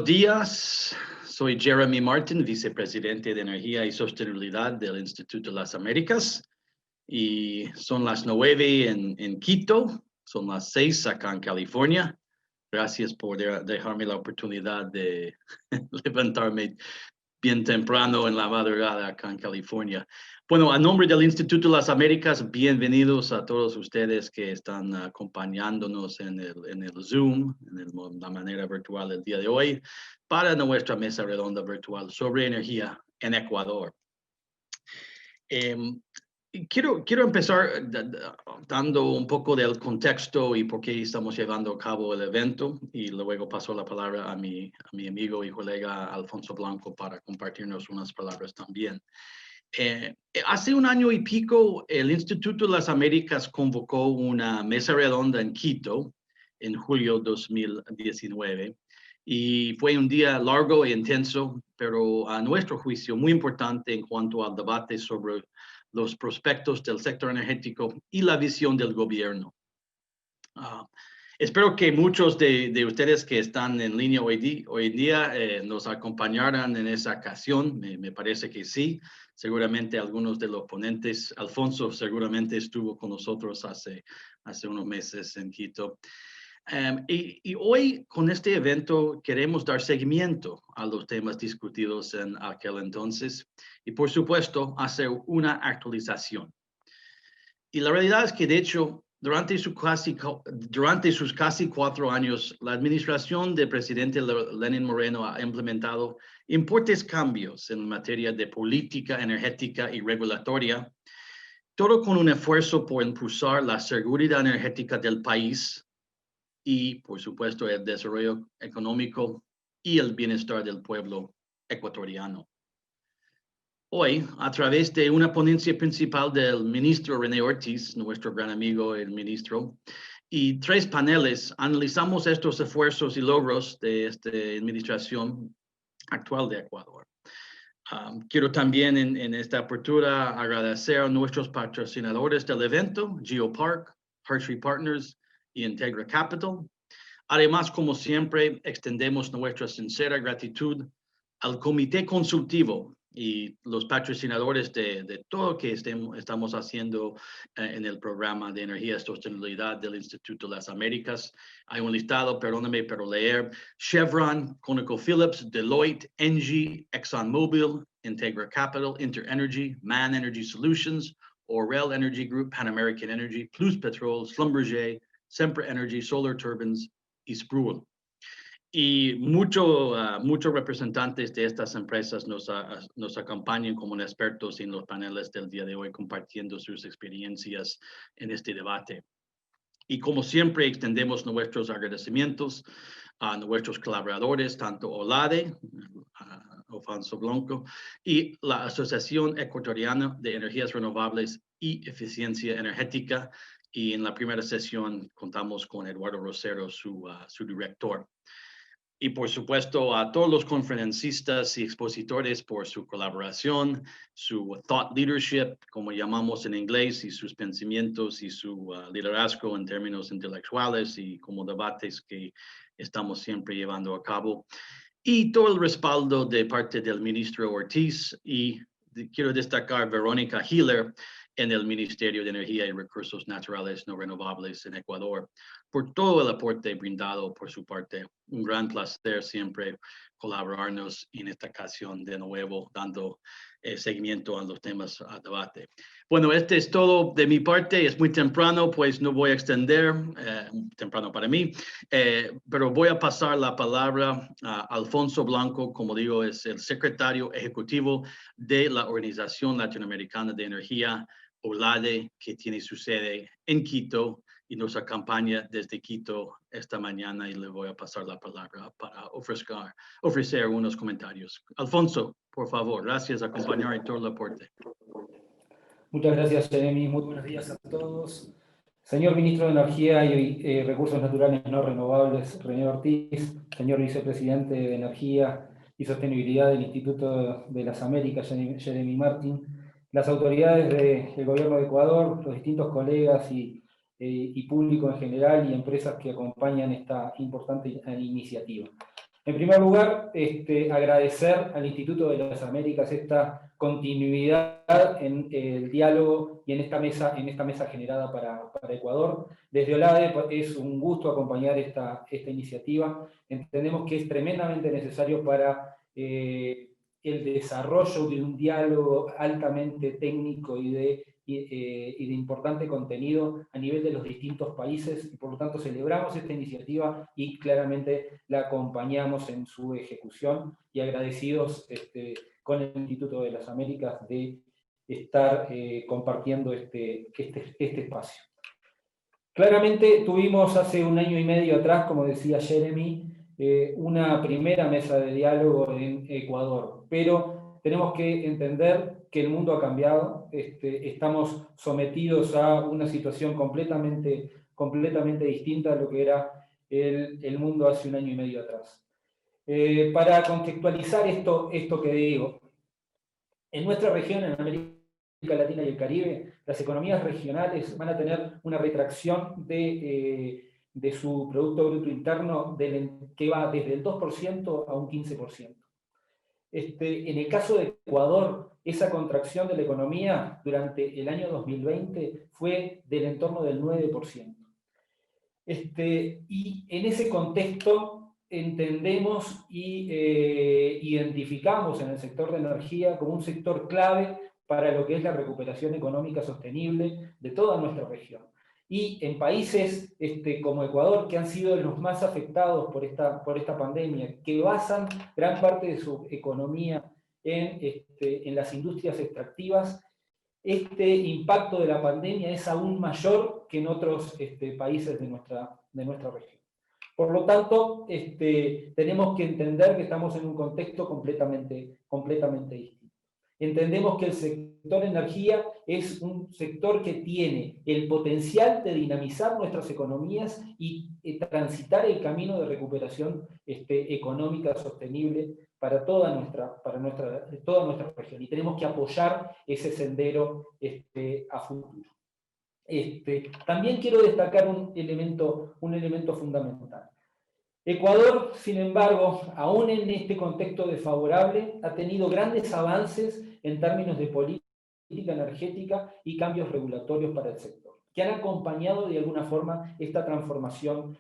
días, soy Jeremy Martin, vicepresidente de Energía y Sostenibilidad del Instituto de las Américas. Y son las 9 en Quito, son las 6 acá en California. Gracias por dejarme la oportunidad de levantarme bien temprano en la madrugada acá en California. Bueno, a nombre del Instituto de las Américas, bienvenidos a todos ustedes que están acompañándonos en el Zoom, la manera virtual del día de hoy, para nuestra mesa redonda virtual sobre energía en Ecuador. Quiero empezar dando un poco del contexto y por qué estamos llevando a cabo el evento, y luego paso la palabra a mi amigo y colega Alfonso Blanco para compartirnos unas palabras también. Hace un año y pico, el Instituto de las Américas convocó una mesa redonda en Quito en julio 2019, y fue un día largo e intenso, pero a nuestro juicio muy importante en cuanto al debate sobre los prospectos del sector energético y la visión del gobierno. Espero que muchos de ustedes que están en línea hoy día nos acompañaran en esa ocasión. Me parece que sí. Seguramente algunos de los ponentes, Alfonso seguramente estuvo con nosotros hace unos meses en Quito. Y hoy con este evento queremos dar seguimiento a los temas discutidos en aquel entonces y por supuesto hacer una actualización. Y la realidad es que de hecho durante sus casi 4 años, la administración del presidente Lenín Moreno ha implementado importantes cambios en materia de política energética y regulatoria, todo con un esfuerzo por impulsar la seguridad energética del país y, por supuesto, el desarrollo económico y el bienestar del pueblo ecuatoriano. Hoy, a través de una ponencia principal del ministro René Ortiz, nuestro gran amigo el ministro, y 3 paneles, analizamos estos esfuerzos y logros de esta administración actual de Ecuador. Quiero también en esta apertura agradecer a nuestros patrocinadores del evento, GeoPark, Hershey Partners y Integra Capital. Además, como siempre, extendemos nuestra sincera gratitud al Comité Consultivo y los patrocinadores de todo lo que estamos haciendo en el programa de energía y sostenibilidad del Instituto de las Américas. Hay un listado, perdóname, pero leer: Chevron, ConocoPhillips, Deloitte, Engie, ExxonMobil, Integra Capital, InterEnergy, MAN Energy Solutions, Orel Energy Group, Pan American Energy, Plus Petrol, Schlumberger, Sempra Energy, Solar Turbines y Sproul. Y muchos representantes de estas empresas nos acompañan como expertos en los paneles del día de hoy, compartiendo sus experiencias en este debate. Y como siempre, extendemos nuestros agradecimientos a nuestros colaboradores, tanto OLADE, Alfonso Blanco, y la Asociación Ecuatoriana de Energías Renovables y Eficiencia Energética. Y en la primera sesión contamos con Eduardo Rosero, su director. Y por supuesto a todos los conferencistas y expositores por su colaboración, su thought leadership, como llamamos en inglés, y sus pensamientos y su liderazgo en términos intelectuales y como debates que estamos siempre llevando a cabo. Y todo el respaldo de parte del ministro Ortiz, y quiero destacar Verónica Hiller en el Ministerio de Energía y Recursos Naturales No Renovables en Ecuador, por todo el aporte brindado por su parte. Un gran placer siempre colaborarnos en esta ocasión de nuevo, dando seguimiento a los temas a debate. Bueno, este es todo de mi parte. Es muy temprano, pues no voy a extender, temprano para mí, pero voy a pasar la palabra a Alfonso Blanco. Como digo, es el secretario ejecutivo de la Organización Latinoamericana de Energía, OLADE, que tiene su sede en Quito y nos acompaña desde Quito esta mañana, y le voy a pasar la palabra para ofrecer unos comentarios. Alfonso, por favor, gracias por acompañar y todo el aporte. Muchas gracias, Jeremy. Muy buenos días a todos. Señor Ministro de Energía y Recursos Naturales No Renovables, René Ortiz, señor Vicepresidente de Energía y Sostenibilidad del Instituto de las Américas, Jeremy Martin, las autoridades del Gobierno de Ecuador, los distintos colegas y público en general y empresas que acompañan esta importante iniciativa. En primer lugar, agradecer al Instituto de las Américas esta continuidad en el diálogo y en esta mesa generada para Ecuador. Desde OLADE es un gusto acompañar esta iniciativa. Entendemos que es tremendamente necesario para el desarrollo de un diálogo altamente técnico y de importante contenido a nivel de los distintos países, y por lo tanto celebramos esta iniciativa y claramente la acompañamos en su ejecución, y agradecidos con el Instituto de las Américas de estar compartiendo este espacio. Claramente tuvimos hace un año y medio atrás, como decía Jeremy, una primera mesa de diálogo en Ecuador, pero tenemos que entender que el mundo ha cambiado, estamos sometidos a una situación completamente distinta a lo que era el mundo hace un año y medio atrás. Para contextualizar esto que digo, en nuestra región, en América Latina y el Caribe, las economías regionales van a tener una retracción de su Producto Bruto Interno que va desde el 2% a un 15%. En el caso de Ecuador, esa contracción de la economía durante el año 2020 fue del entorno del 9%. Y en ese contexto entendemos y identificamos en el sector de energía como un sector clave para lo que es la recuperación económica sostenible de toda nuestra región. Y en países como Ecuador, que han sido los más afectados por esta pandemia, que basan gran parte de su economía en las industrias extractivas, este impacto de la pandemia es aún mayor que en otros países de nuestra región. Por lo tanto, tenemos que entender que estamos en un contexto completamente distinto. Entendemos que el sector energía es un sector que tiene el potencial de dinamizar nuestras economías y transitar el camino de recuperación económica sostenible para toda nuestra región. Y tenemos que apoyar ese sendero a futuro. También quiero destacar un elemento fundamental. Ecuador, sin embargo, aún en este contexto desfavorable, ha tenido grandes avances en términos de política energética y cambios regulatorios para el sector, que han acompañado de alguna forma esta transformación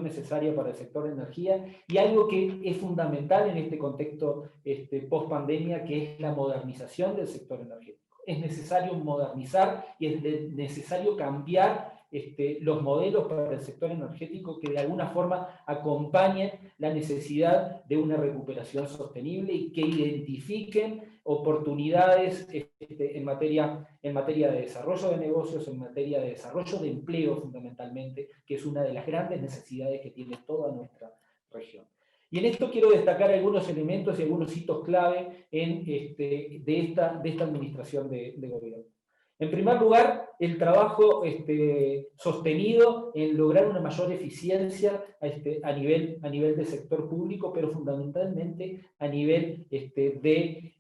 necesaria para el sector de energía, y algo que es fundamental en este contexto post-pandemia, que es la modernización del sector energético. Es necesario modernizar y es necesario cambiar los modelos para el sector energético que de alguna forma acompañen la necesidad de una recuperación sostenible y que identifiquen oportunidades en materia de desarrollo de negocios, en materia de desarrollo de empleo fundamentalmente, que es una de las grandes necesidades que tiene toda nuestra región. Y en esto quiero destacar algunos elementos y algunos hitos clave de esta administración de gobierno. En primer lugar, el trabajo sostenido en lograr una mayor eficiencia a nivel del sector público, pero fundamentalmente a nivel de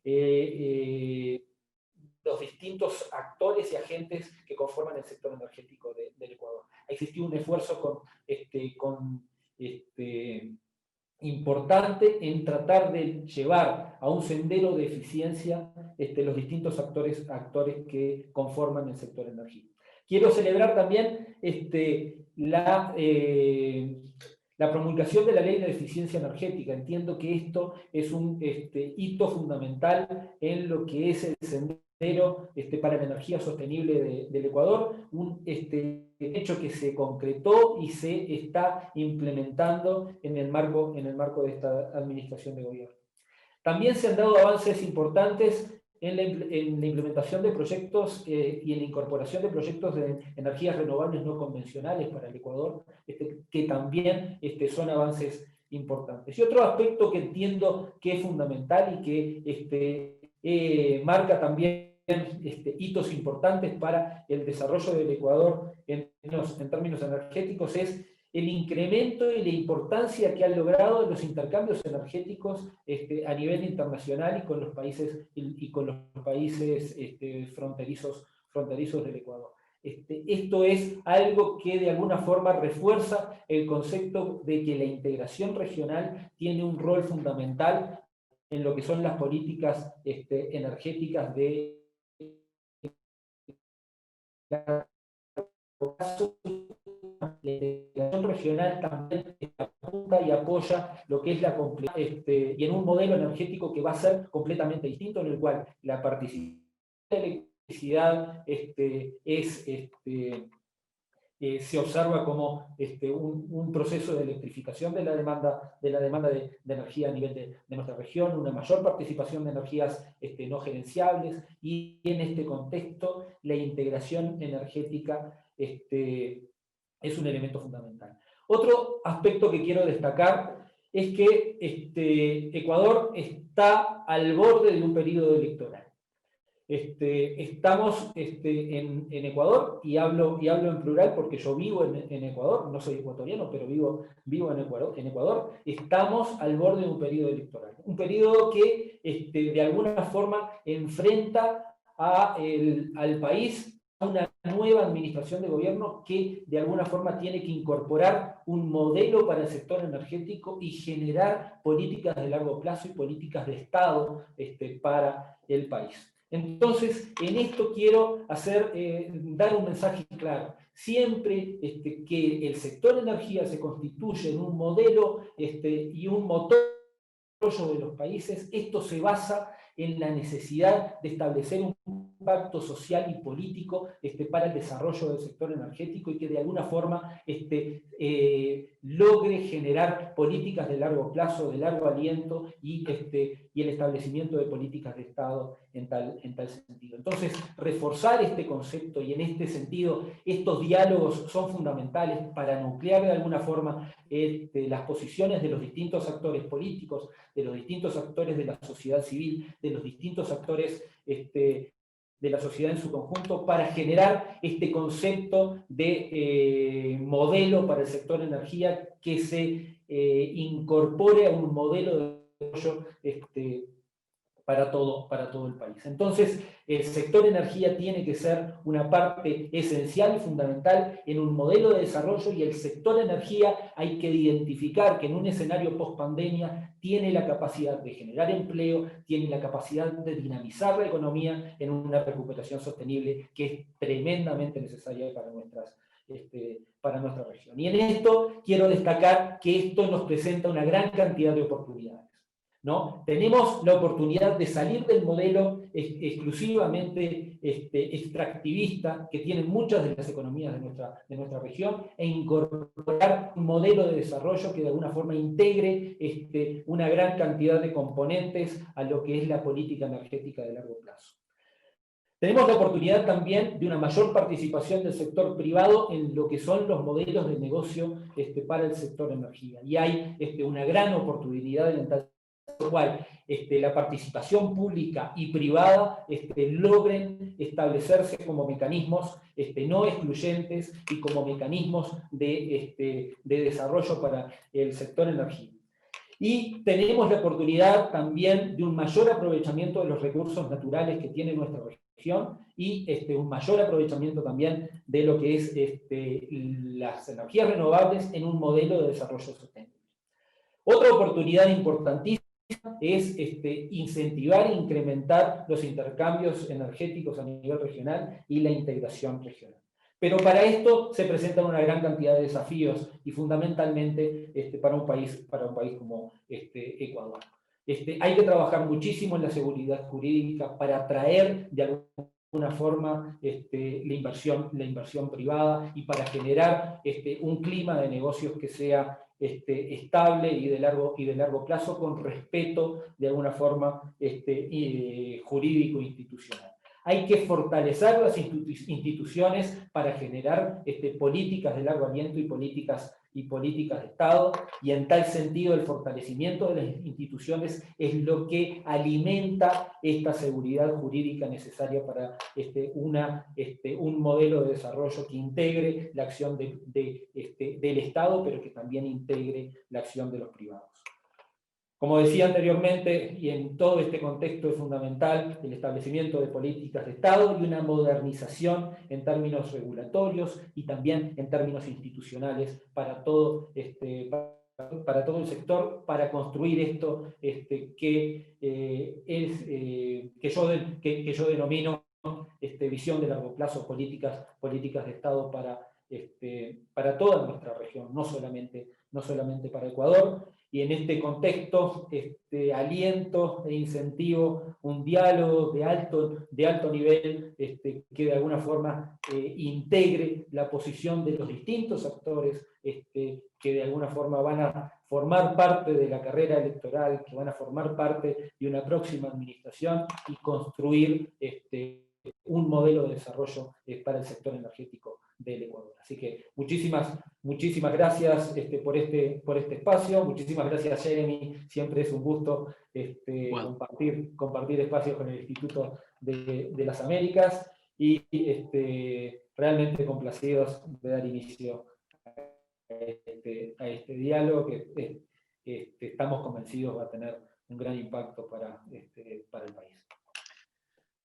los distintos actores y agentes que conforman el sector energético del Ecuador. Ha existido un esfuerzo importante en tratar de llevar a un sendero de eficiencia los distintos actores que conforman el sector energético. Quiero celebrar también la promulgación de la Ley de Eficiencia Energética. Entiendo que esto es un hito fundamental en lo que es el sendero para la energía sostenible del Ecuador, un hecho que se concretó y se está implementando en el marco de esta administración de gobierno. También se han dado avances importantes en la implementación de proyectos y en la incorporación de proyectos de energías renovables no convencionales para el Ecuador, que también son avances importantes. Y otro aspecto que entiendo que es fundamental y que marca también hitos importantes para el desarrollo del Ecuador en términos energéticos es el incremento y la importancia que han logrado los intercambios energéticos a nivel internacional y con los países fronterizos del Ecuador. Esto es algo que de alguna forma refuerza el concepto de que la integración regional tiene un rol fundamental en lo que son las políticas energéticas de la integración regional también apunta y apoya lo que es la complejidad, y en un modelo energético que va a ser completamente distinto, en el cual la participación de la electricidad se observa como un proceso de electrificación de la demanda de energía a nivel de nuestra región, una mayor participación de energías no gerenciables, y en este contexto la integración energética es un elemento fundamental. Otro aspecto que quiero destacar es que Ecuador está al borde de un periodo electoral. Estamos en Ecuador, y hablo en plural porque yo vivo en Ecuador, no soy ecuatoriano, pero vivo en Ecuador, estamos al borde de un periodo electoral. Un periodo que de alguna forma enfrenta al país a una nueva administración de gobierno que de alguna forma tiene que incorporar un modelo para el sector energético y generar políticas de largo plazo y políticas de Estado para el país. Entonces, en esto quiero dar un mensaje claro. Siempre que el sector energía se constituye en un modelo y un motor de los países, esto se basa en la necesidad de establecer un pacto social y político para el desarrollo del sector energético, y que de alguna forma logre generar políticas de largo plazo, de largo aliento, y el establecimiento de políticas de Estado en tal sentido. Entonces, reforzar este concepto, y en este sentido estos diálogos son fundamentales para nuclear de alguna forma las posiciones de los distintos actores políticos, de los distintos actores de la sociedad civil, de los distintos actores de la sociedad en su conjunto, para generar este concepto de modelo para el sector energía que se incorpore a un modelo de desarrollo para todo el país. Entonces, el sector energía tiene que ser una parte esencial y fundamental en un modelo de desarrollo, y el sector energía hay que identificar que en un escenario post-pandemia tiene la capacidad de generar empleo, tiene la capacidad de dinamizar la economía en una recuperación sostenible que es tremendamente necesaria para nuestra región. Y en esto quiero destacar que esto nos presenta una gran cantidad de oportunidades, ¿no? Tenemos la oportunidad de salir del modelo exclusivamente extractivista que tienen muchas de las economías de nuestra región, e incorporar un modelo de desarrollo que de alguna forma integre una gran cantidad de componentes a lo que es la política energética de largo plazo. Tenemos la oportunidad también de una mayor participación del sector privado en lo que son los modelos de negocio para el sector energía. Y hay una gran oportunidad en tal cual la participación pública y privada logren establecerse como mecanismos no excluyentes y como mecanismos de desarrollo para el sector energía. Y tenemos la oportunidad también de un mayor aprovechamiento de los recursos naturales que tiene nuestra región, y un mayor aprovechamiento también de lo que es las energías renovables en un modelo de desarrollo sostenible. Otra oportunidad importantísima es incentivar e incrementar los intercambios energéticos a nivel regional y la integración regional. Pero para esto se presentan una gran cantidad de desafíos, y fundamentalmente para un país como Ecuador. Hay que trabajar muchísimo en la seguridad jurídica para atraer de alguna forma la inversión privada, y para generar un clima de negocios que sea estable y de largo plazo, con respeto de alguna forma jurídico e institucional. Hay que fortalecer las instituciones para generar políticas de largo aliento y políticas de Estado, y en tal sentido el fortalecimiento de las instituciones es lo que alimenta esta seguridad jurídica necesaria para un modelo de desarrollo que integre la acción del Estado, pero que también integre la acción de los privados. Como decía anteriormente, y en todo este contexto es fundamental el establecimiento de políticas de Estado y una modernización en términos regulatorios y también en términos institucionales para todo, para todo el sector, para construir esto que yo denomino visión de largo plazo, políticas de Estado para toda nuestra región, no solamente para Ecuador. Y en este contexto aliento e incentivo un diálogo de alto nivel que de alguna forma integre la posición de los distintos actores que de alguna forma van a formar parte de la carrera electoral, que van a formar parte de una próxima administración y construir un modelo de desarrollo para el sector energético del Ecuador. Así que muchísimas gracias por este espacio, muchísimas gracias Jeremy, siempre es un gusto compartir espacios con el Instituto de las Américas y realmente complacidos de dar inicio a este diálogo que estamos convencidos va a tener un gran impacto para el país.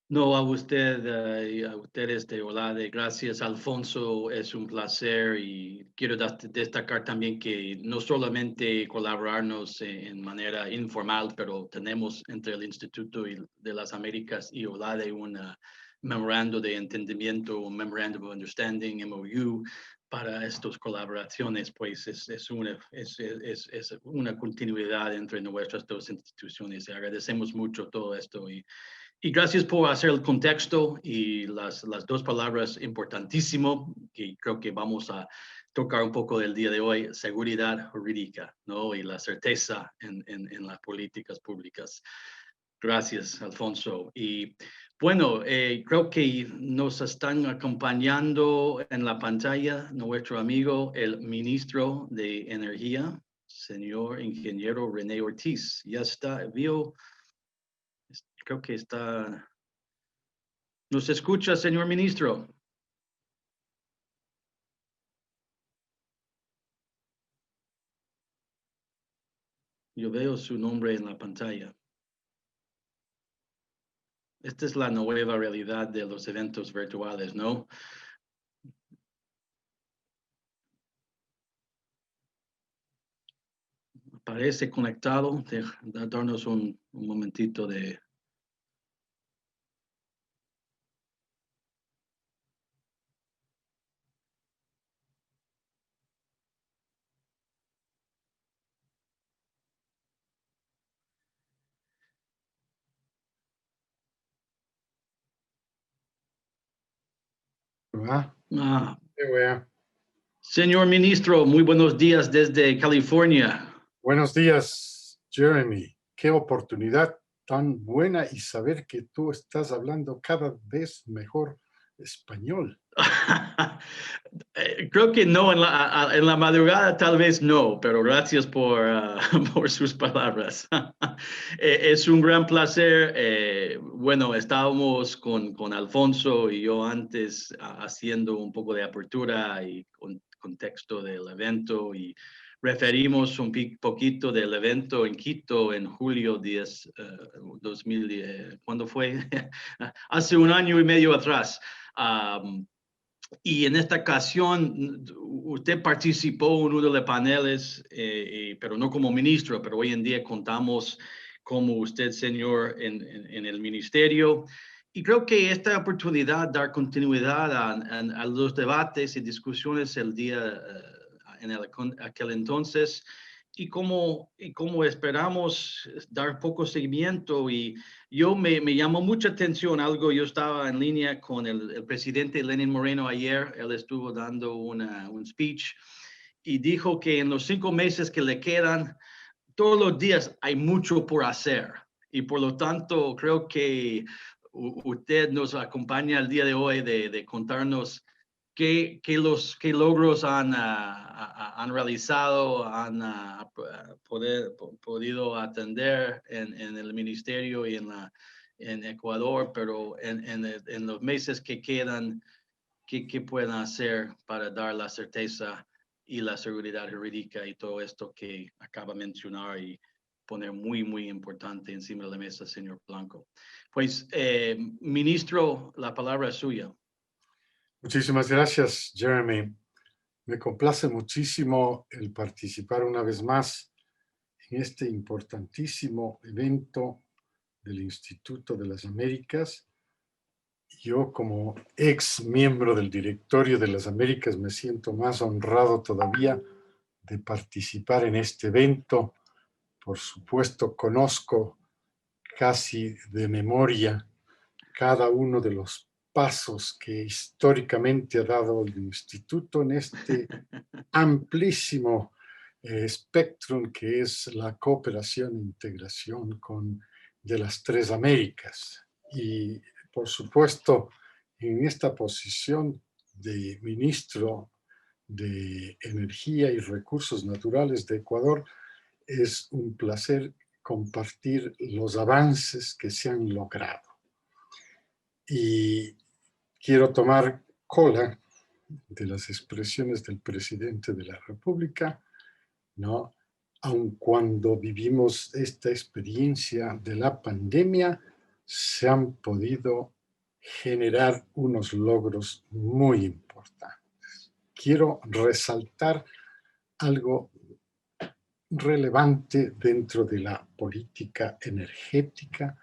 No, a usted y a ustedes de OLADE, gracias Alfonso, es un placer y quiero destacar también que no solamente colaborarnos en manera informal, pero tenemos entre el Instituto de las Américas y OLADE un memorando de entendimiento, un memorandum of understanding, MOU, para estas colaboraciones, pues es una continuidad entre nuestras dos instituciones. Agradecemos mucho todo esto y gracias por hacer el contexto y las dos palabras importantísimo que creo que vamos a tocar un poco del día de hoy, seguridad jurídica, ¿no? Y la certeza en las políticas públicas. Gracias, Alfonso. Y bueno, creo que nos están acompañando en la pantalla nuestro amigo, el ministro de Energía, señor ingeniero René Ortiz. Ya está, creo que está. ¿Nos escucha, señor ministro? Yo veo su nombre en la pantalla. Esta es la nueva realidad de los eventos virtuales, ¿no? Parece conectado. Darnos un momentito de... Ah, señor ministro, muy buenos días desde California. Buenos días, Jeremy. Qué oportunidad tan buena y saber que tú estás hablando cada vez mejor español. Creo que no, en la madrugada tal vez no, pero gracias por sus palabras. Es un gran placer. Bueno, estábamos con Alfonso y yo antes haciendo un poco de apertura y contexto del evento y referimos un poquito del evento en Quito en julio 2010, ¿cuándo fue? Hace un año y medio atrás. Y en esta ocasión, usted participó en uno de los paneles, pero no como ministro, pero hoy en día contamos como usted, señor, en el ministerio. Y creo que esta oportunidad dar continuidad a los debates y discusiones el día en aquel entonces y como esperamos dar poco seguimiento y me llamó mucha atención algo. Yo estaba en línea con el presidente Lenín Moreno ayer. Él estuvo dando un speech y dijo que en los 5 meses que le quedan, todos los días hay mucho por hacer. Y por lo tanto, creo que usted nos acompaña el día de hoy de contarnos qué logros han realizado, han podido atender en el ministerio y en Ecuador, pero en los meses que quedan, ¿qué pueden hacer para dar la certeza y la seguridad jurídica y todo esto que acaba de mencionar? poner muy, muy importante encima de la mesa, señor Blanco. Pues, ministro, la palabra es suya. Muchísimas gracias, Jeremy. Me complace muchísimo el participar una vez más en este importantísimo evento del Instituto de las Américas. Yo, como ex miembro del directorio de las Américas, me siento más honrado todavía de participar en este evento. Por supuesto, conozco casi de memoria cada uno de los pasos que históricamente ha dado el Instituto en este amplísimo espectrum que es la cooperación e integración de las tres Américas. Y, por supuesto, en esta posición de ministro de Energía y Recursos Naturales de Ecuador, es un placer compartir los avances que se han logrado. Y quiero tomar cola de las expresiones del presidente de la República, ¿no? Aun cuando vivimos esta experiencia de la pandemia, se han podido generar unos logros muy importantes. Quiero resaltar algo relevante dentro de la política energética,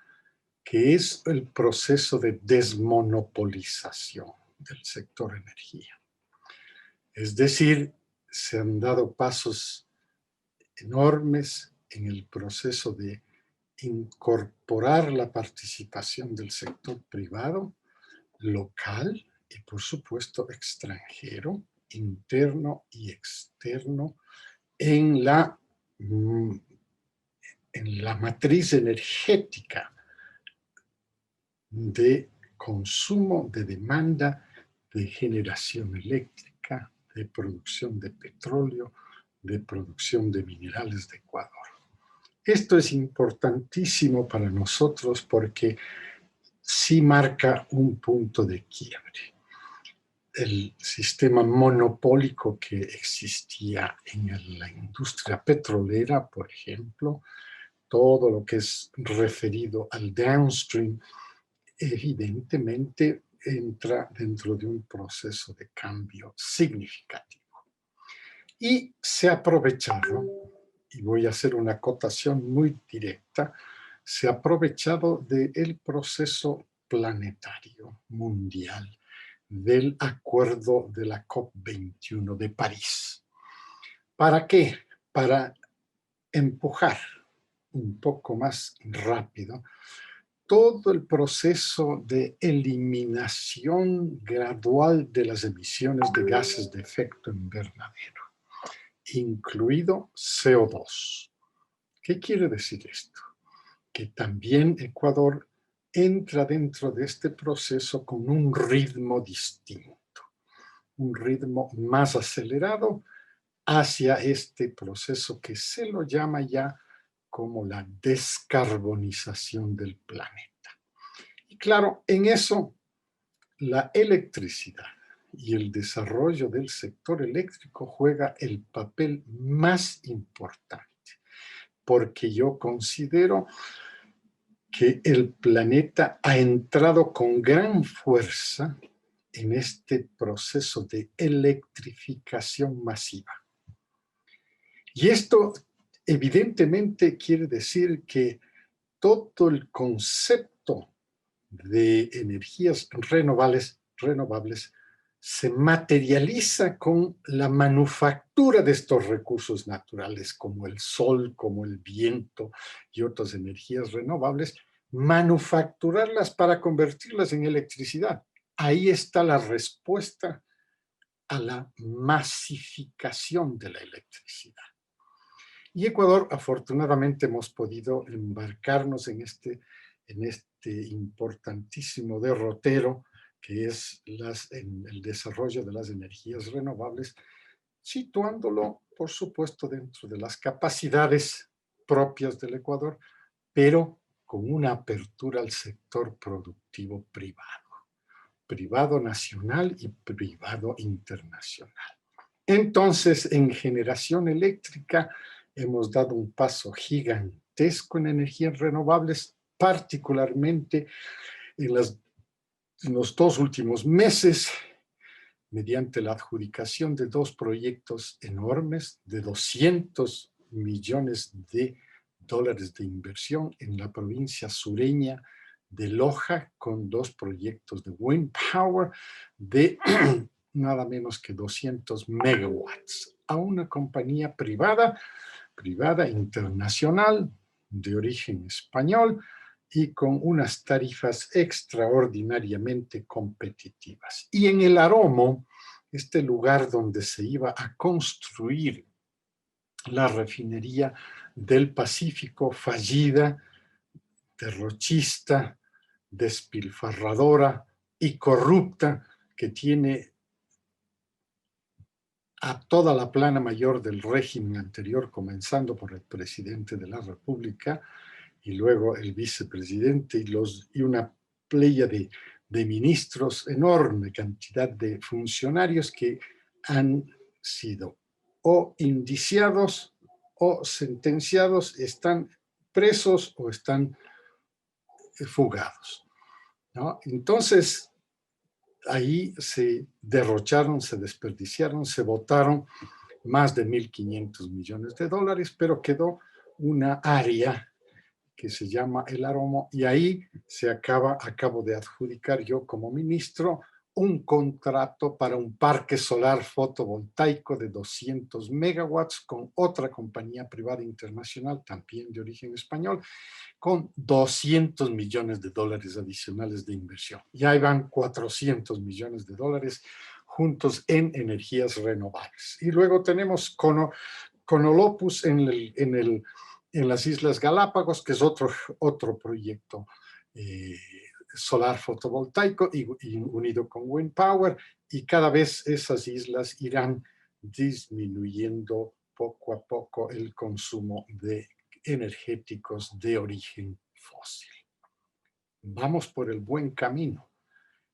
que es el proceso de desmonopolización del sector energía. Es decir, se han dado pasos enormes en el proceso de incorporar la participación del sector privado, local y, por supuesto, extranjero, interno y externo, en la matriz energética de consumo, de demanda, de generación eléctrica, de producción de petróleo, de producción de minerales de Ecuador. Esto es importantísimo para nosotros porque sí marca un punto de quiebre. El sistema monopólico que existía en la industria petrolera, por ejemplo, todo lo que es referido al downstream, evidentemente entra dentro de un proceso de cambio significativo. Y se ha aprovechado, y voy a hacer una acotación muy directa, se ha aprovechado del proceso planetario mundial del acuerdo de la COP21 de París. ¿Para qué? Para empujar un poco más rápido todo el proceso de eliminación gradual de las emisiones de gases de efecto invernadero, incluido CO2. ¿Qué quiere decir esto? Que también Ecuador entra dentro de este proceso con un ritmo distinto, un ritmo más acelerado hacia este proceso que se lo llama ya como la descarbonización del planeta. Y claro, en eso la electricidad y el desarrollo del sector eléctrico juega el papel más importante, porque yo considero que el planeta ha entrado con gran fuerza en este proceso de electrificación masiva. Y esto evidentemente quiere decir que todo el concepto de energías renovables se materializa con la manufactura de estos recursos naturales, como el sol, como el viento y otras energías renovables, manufacturarlas para convertirlas en electricidad. Ahí está la respuesta a la masificación de la electricidad. Y Ecuador, afortunadamente, hemos podido embarcarnos en este importantísimo derrotero que es el desarrollo de las energías renovables, situándolo, por supuesto, dentro de las capacidades propias del Ecuador, pero con una apertura al sector productivo privado nacional y privado internacional. Entonces, en generación eléctrica, hemos dado un paso gigante gigantesco en energías renovables, particularmente en los 2 últimos meses, mediante la adjudicación de 2 proyectos enormes de 200 millones de dólares de inversión en la provincia sureña de Loja, con 2 proyectos de wind power de nada menos que 200 megawatts a una compañía privada internacional de origen español y con unas tarifas extraordinariamente competitivas. Y en el Aromo, este lugar donde se iba a construir la refinería del Pacífico, fallida, derrochista, despilfarradora y corrupta, que tiene a toda la plana mayor del régimen anterior, comenzando por el presidente de la República, y luego el vicepresidente y una playa de ministros, enorme cantidad de funcionarios que han sido o indiciados o sentenciados, están presos o están fugados, ¿no? Entonces, ahí se derrocharon, se desperdiciaron, se botaron más de 1.500 millones de dólares, pero quedó una área que se llama el Aromo, y ahí acabo de adjudicar yo como ministro un contrato para un parque solar fotovoltaico de 200 megawatts con otra compañía privada internacional, también de origen español, con 200 millones de dólares adicionales de inversión. Ya van 400 millones de dólares juntos en energías renovables. Y luego tenemos Conolopus en las Islas Galápagos, que es otro proyecto solar fotovoltaico y unido con wind power, y cada vez esas islas irán disminuyendo poco a poco el consumo de energéticos de origen fósil. Vamos por el buen camino,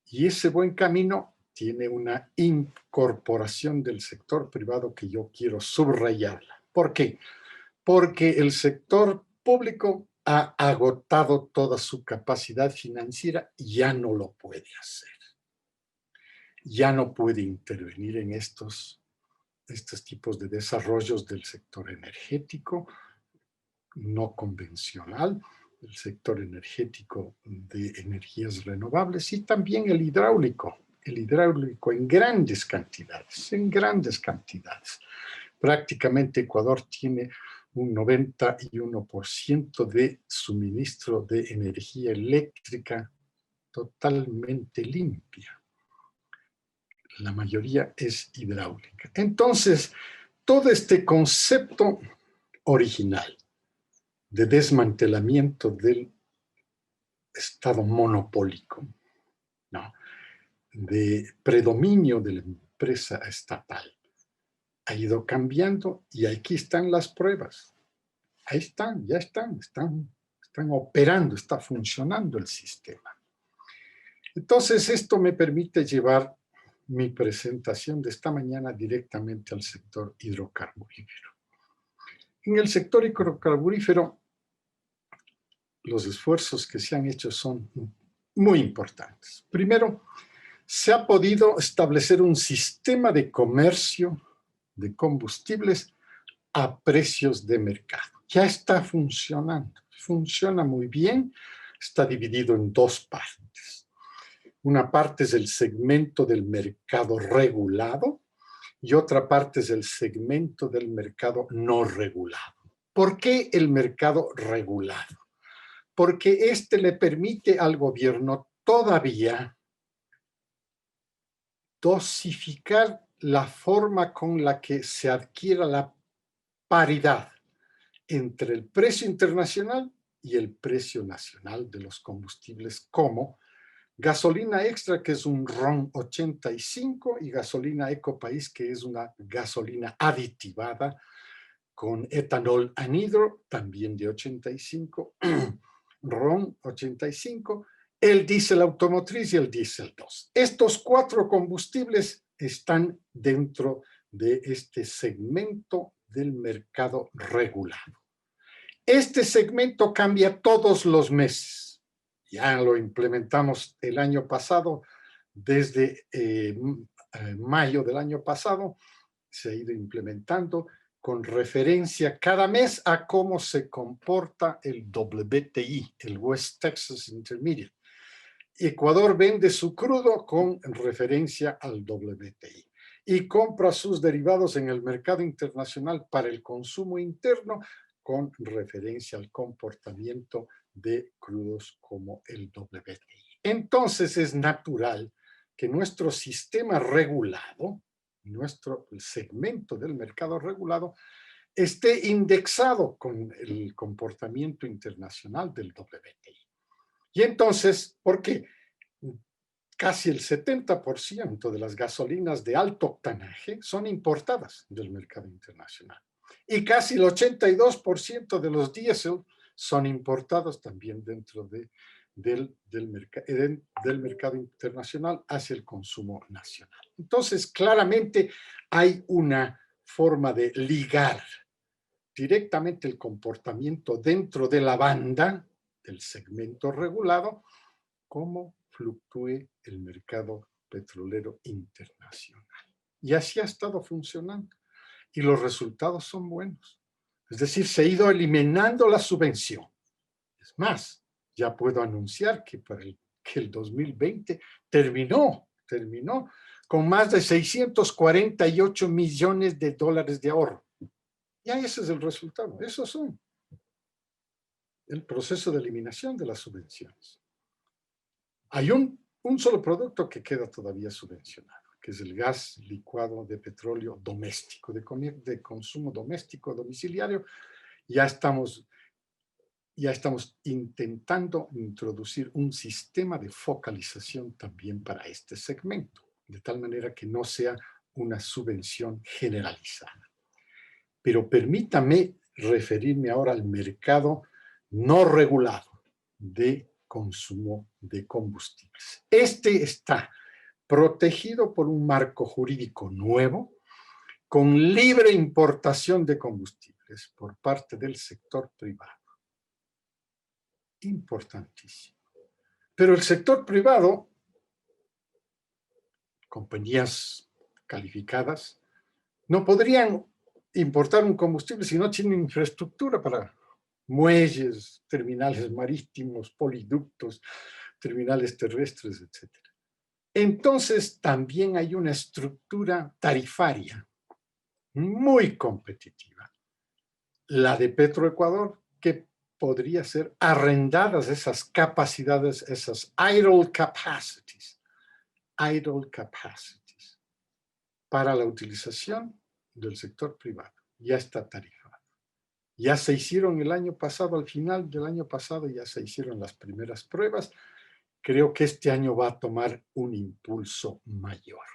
y ese buen camino tiene una incorporación del sector privado que yo quiero subrayarla. ¿Por qué? Porque el sector público ha agotado toda su capacidad financiera y ya no lo puede hacer. Ya no puede intervenir en estos tipos de desarrollos del sector energético no convencional, el sector energético de energías renovables, y también el hidráulico en grandes cantidades, Prácticamente Ecuador tiene un 91% de suministro de energía eléctrica totalmente limpia. La mayoría es hidráulica. Entonces, todo este concepto original de desmantelamiento del Estado monopólico, ¿no?, de predominio de la empresa estatal, ha ido cambiando, y aquí están las pruebas. Ahí están, ya están operando, está funcionando el sistema. Entonces, esto me permite llevar mi presentación de esta mañana directamente al sector hidrocarburífero. En el sector hidrocarburífero, los esfuerzos que se han hecho son muy importantes. Primero, se ha podido establecer un sistema de comercio de combustibles a precios de mercado. Ya está funcionando, funciona muy bien, está dividido en 2 partes. Una parte es el segmento del mercado regulado y otra parte es el segmento del mercado no regulado. ¿Por qué el mercado regulado? Porque este le permite al gobierno todavía dosificar la forma con la que se adquiera la paridad entre el precio internacional y el precio nacional de los combustibles, como gasolina extra, que es un RON 85, y gasolina Ecopaís, que es una gasolina aditivada con etanol anhidro, también de 85, RON 85, el diésel automotriz y el diésel 2. Estos 4 combustibles están dentro de este segmento del mercado regulado. Este segmento cambia todos los meses. Ya lo implementamos el año pasado, desde mayo del año pasado, se ha ido implementando con referencia cada mes a cómo se comporta el WTI, el West Texas Intermediate. Ecuador vende su crudo con referencia al WTI y compra sus derivados en el mercado internacional para el consumo interno con referencia al comportamiento de crudos como el WTI. Entonces es natural que nuestro sistema regulado, nuestro segmento del mercado regulado, esté indexado con el comportamiento internacional del WTI. Y entonces, ¿por qué? Casi el 70% de las gasolinas de alto octanaje son importadas del mercado internacional. Y casi el 82% de los diésel son importados también dentro del mercado internacional hacia el consumo nacional. Entonces, claramente hay una forma de ligar directamente el comportamiento dentro de la banda del segmento regulado, cómo fluctúe el mercado petrolero internacional. Y así ha estado funcionando. Y los resultados son buenos. Es decir, se ha ido eliminando la subvención. Es más, ya puedo anunciar que el 2020 terminó con más de 648 millones de dólares de ahorro. Ya ese es el resultado. Esos son el proceso de eliminación de las subvenciones. Hay un solo producto que queda todavía subvencionado, que es el gas licuado de petróleo doméstico, de consumo doméstico domiciliario. Ya estamos intentando introducir un sistema de focalización también para este segmento, de tal manera que no sea una subvención generalizada. Pero permítame referirme ahora al mercado no regulado de consumo de combustibles. Este está protegido por un marco jurídico nuevo, con libre importación de combustibles por parte del sector privado. Importantísimo. Pero el sector privado, compañías calificadas, no podrían importar un combustible si no tienen infraestructura para muelles, terminales marítimos, poliductos, terminales terrestres, etc. Entonces también hay una estructura tarifaria muy competitiva, la de Petroecuador, que podría ser arrendadas esas capacidades, esas idle capacities, para la utilización del sector privado. Ya está tarifado. Ya se hicieron el año pasado, al final del año pasado ya se hicieron las primeras pruebas. Creo que este año va a tomar un impulso mayor.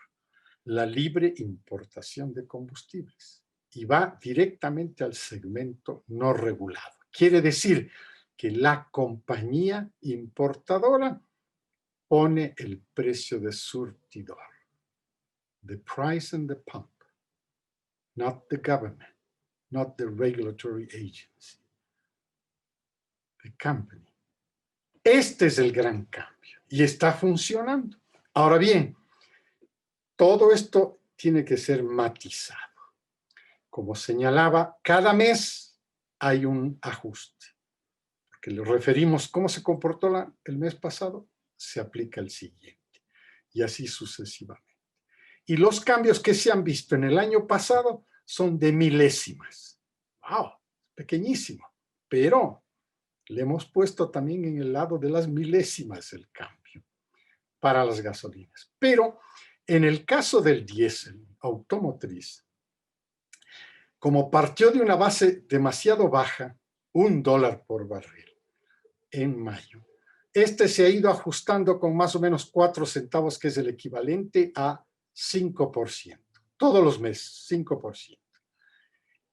La libre importación de combustibles. Y va directamente al segmento no regulado. Quiere decir que la compañía importadora pone el precio de surtidor. The price and the pump. Not the government. Not the regulatory agency. The company. Este es el gran cambio y está funcionando. Ahora bien, todo esto tiene que ser matizado. Como señalaba, cada mes hay un ajuste. Porque le referimos cómo se comportó el mes pasado, se aplica el siguiente. Y así sucesivamente. Y los cambios que se han visto en el año pasado son de milésimas. ¡Wow! Pequeñísimo. Pero le hemos puesto también en el lado de las milésimas el cambio para las gasolinas. Pero en el caso del diésel automotriz, como partió de una base demasiado baja, $1 por barril en mayo, este se ha ido ajustando con más o menos 4 centavos, que es el equivalente a 5%. Todos los meses, 5%.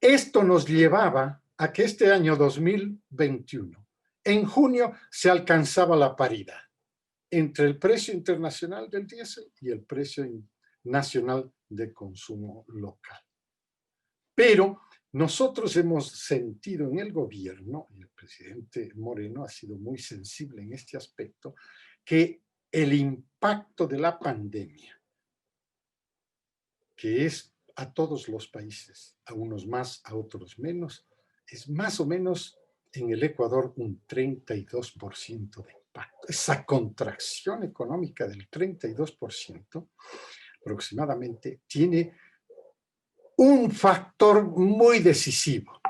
Esto nos llevaba a que este año 2021, en junio, se alcanzaba la paridad entre el precio internacional del diésel y el precio nacional de consumo local. Pero nosotros hemos sentido en el gobierno, y el presidente Moreno ha sido muy sensible en este aspecto, que el impacto de la pandemia, que es a todos los países, a unos más, a otros menos, es más o menos en el Ecuador un 32% de impacto. Esa contracción económica del 32% aproximadamente tiene un factor muy decisivo.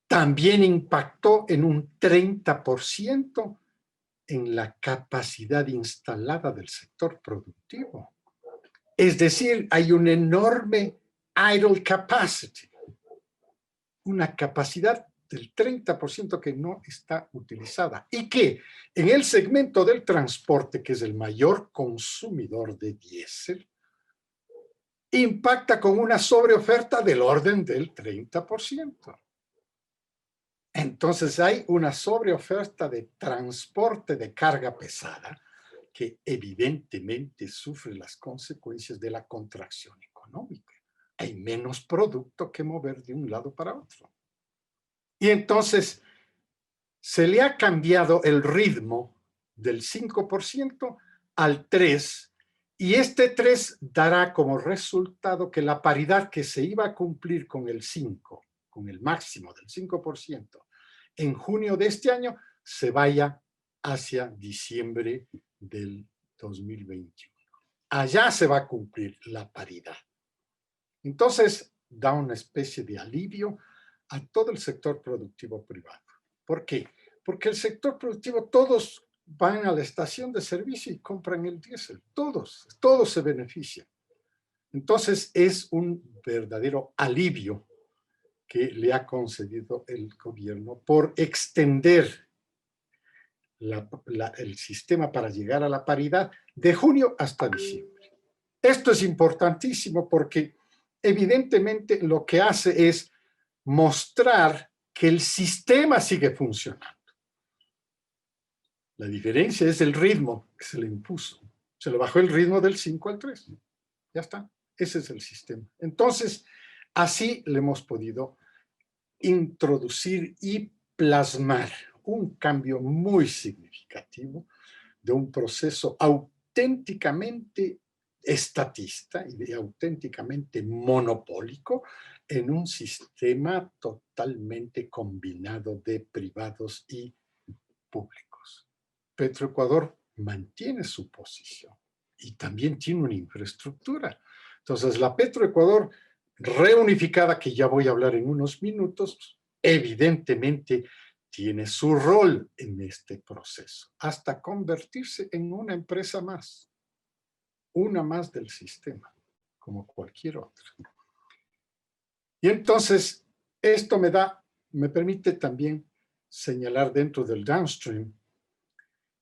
También impactó en un 30% en la capacidad instalada del sector productivo. Es decir, hay un enorme idle capacity, una capacidad del 30% que no está utilizada y que en el segmento del transporte, que es el mayor consumidor de diésel, impacta con una sobreoferta del orden del 30%. Entonces hay una sobreoferta de transporte de carga pesada que evidentemente sufre las consecuencias de la contracción económica. Hay menos producto que mover de un lado para otro. Y entonces se le ha cambiado el ritmo del 5% al 3%, y este 3 dará como resultado que la paridad que se iba a cumplir con el 5%, con el máximo del 5%, en junio de este año, se vaya hacia diciembre del 2021. Allá se va a cumplir la paridad. Entonces, da una especie de alivio a todo el sector productivo privado. ¿Por qué? Porque el sector productivo, todos van a la estación de servicio y compran el diésel. Todos se benefician. Entonces, es un verdadero alivio que le ha concedido el gobierno por extender el sistema para llegar a la paridad de junio hasta diciembre. Esto es importantísimo porque evidentemente lo que hace es mostrar que el sistema sigue funcionando. La diferencia es el ritmo que se le impuso. Se le bajó el ritmo del 5 al 3. Ya está. Ese es el sistema. Entonces, así le hemos podido introducir y plasmar un cambio muy significativo de un proceso auténticamente estatista y auténticamente monopólico en un sistema totalmente combinado de privados y públicos. Petroecuador mantiene su posición y también tiene una infraestructura. Entonces, la Petroecuador reunificada, que ya voy a hablar en unos minutos, evidentemente tiene su rol en este proceso, hasta convertirse en una empresa más, una más del sistema, como cualquier otra. Y entonces, esto me permite también señalar dentro del downstream